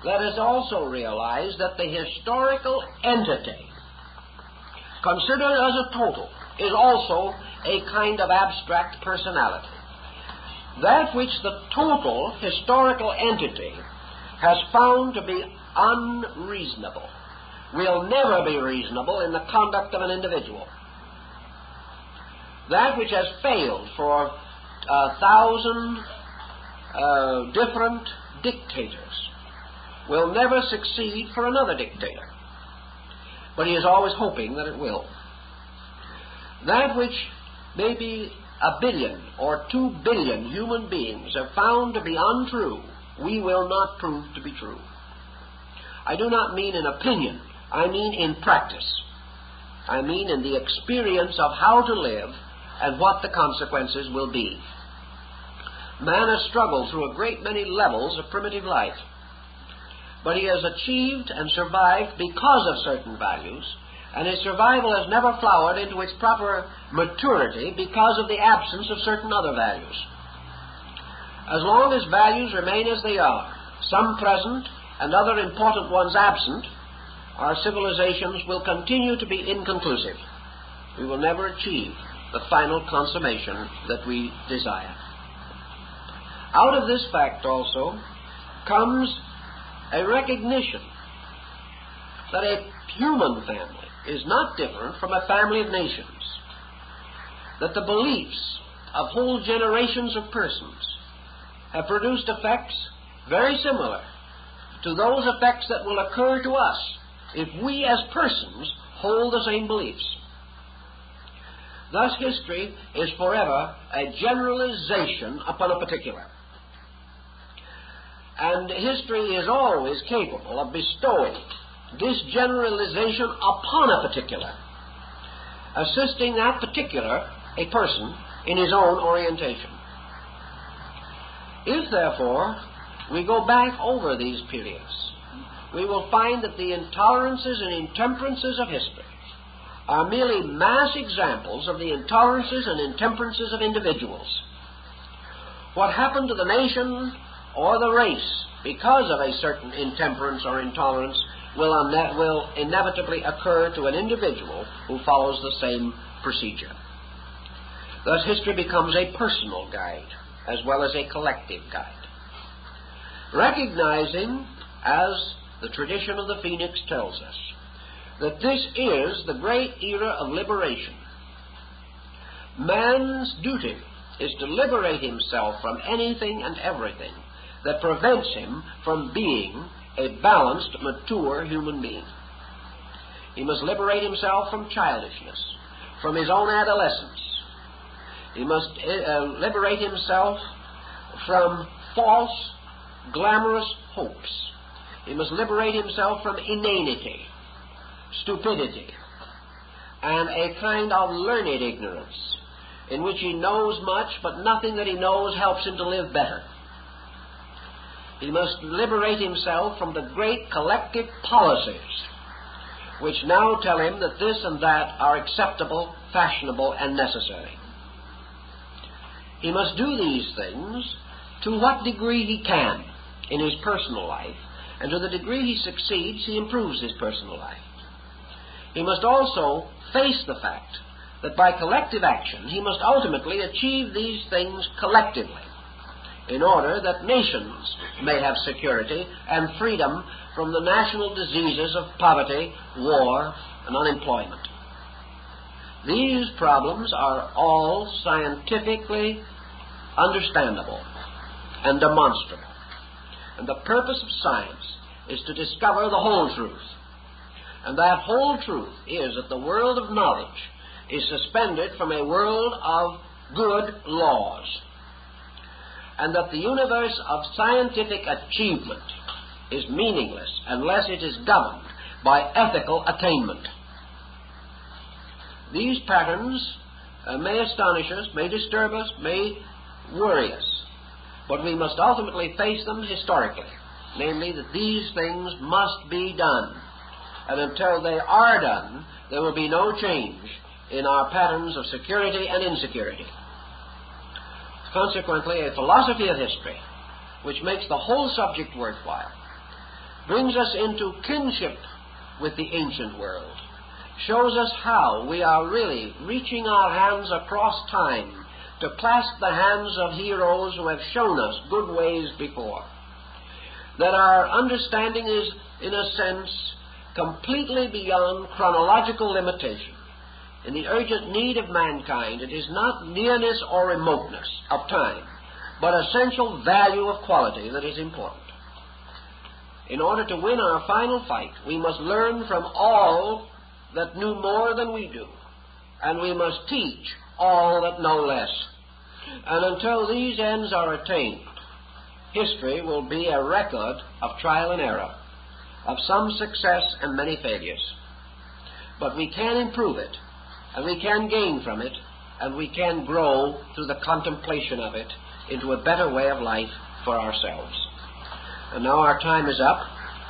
let us also realize that the historical entity, considered as a total, is also a kind of abstract personality. That which the total historical entity has found to be unreasonable will never be reasonable in the conduct of an individual. That which has failed for 1,000 different dictators will never succeed for another dictator. But he is always hoping that it will. That which maybe 1 billion or 2 billion human beings have found to be untrue, we will not prove to be true. I do not mean in opinion, I mean in practice. I mean in the experience of how to live and what the consequences will be. Man has struggled through a great many levels of primitive life, but he has achieved and survived because of certain values, and his survival has never flowered into its proper maturity because of the absence of certain other values. As long as values remain as they are, some present and other important ones absent, our civilizations will continue to be inconclusive. We will never achieve the final consummation that we desire. Out of this fact also comes a recognition that a human family is not different from a family of nations, that the beliefs of whole generations of persons have produced effects very similar to those effects that will occur to us if we as persons hold the same beliefs. Thus history is forever a generalization upon a particular. And history is always capable of bestowing this generalization upon a particular, assisting that particular, a person, in his own orientation. If, therefore, we go back over these periods, we will find that the intolerances and intemperances of history are merely mass examples of the intolerances and intemperances of individuals. What happened to the nation or the race because of a certain intemperance or intolerance will inevitably occur to an individual who follows the same procedure. Thus history becomes a personal guide as well as a collective guide. Recognizing, as the tradition of the Phoenix tells us, that this is the great era of liberation. Man's duty is to liberate himself from anything and everything that prevents him from being a balanced, mature human being. He must liberate himself from childishness, from his own adolescence. He must liberate himself from false, glamorous hopes. He must liberate himself from inanity, stupidity, and a kind of learned ignorance in which he knows much, but nothing that he knows helps him to live better. He must liberate himself from the great collective policies which now tell him that this and that are acceptable, fashionable, and necessary. He must do these things to what degree he can in his personal life, and to the degree he succeeds, he improves his personal life. He must also face the fact that by collective action he must ultimately achieve these things collectively in order that nations may have security and freedom from the national diseases of poverty, war, and unemployment. These problems are all scientifically understandable and demonstrable. And the purpose of science is to discover the whole truth. And that whole truth is that the world of knowledge is suspended from a world of good laws, and that the universe of scientific achievement is meaningless unless it is governed by ethical attainment. These patterns may astonish us, may disturb us, may worry us, but we must ultimately face them historically, namely that these things must be done, and until they are done, there will be no change in our patterns of security and insecurity. Consequently, a philosophy of history, which makes the whole subject worthwhile, brings us into kinship with the ancient world, shows us how we are really reaching our hands across time to clasp the hands of heroes who have shown us good ways before, that our understanding is, in a sense, completely beyond chronological limitation. In the urgent need of mankind, it is not nearness or remoteness of time, but essential value of quality that is important. In order to win our final fight, we must learn from all that knew more than we do, and we must teach all that know less. And until these ends are attained, history will be a record of trial and error, of some success and many failures. But we can improve it, and we can gain from it, and we can grow through the contemplation of it into a better way of life for ourselves. And now our time is up,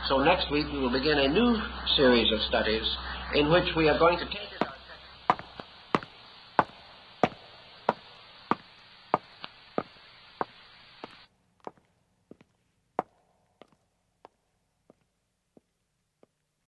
so next week we will begin a new series of studies in which we are going to take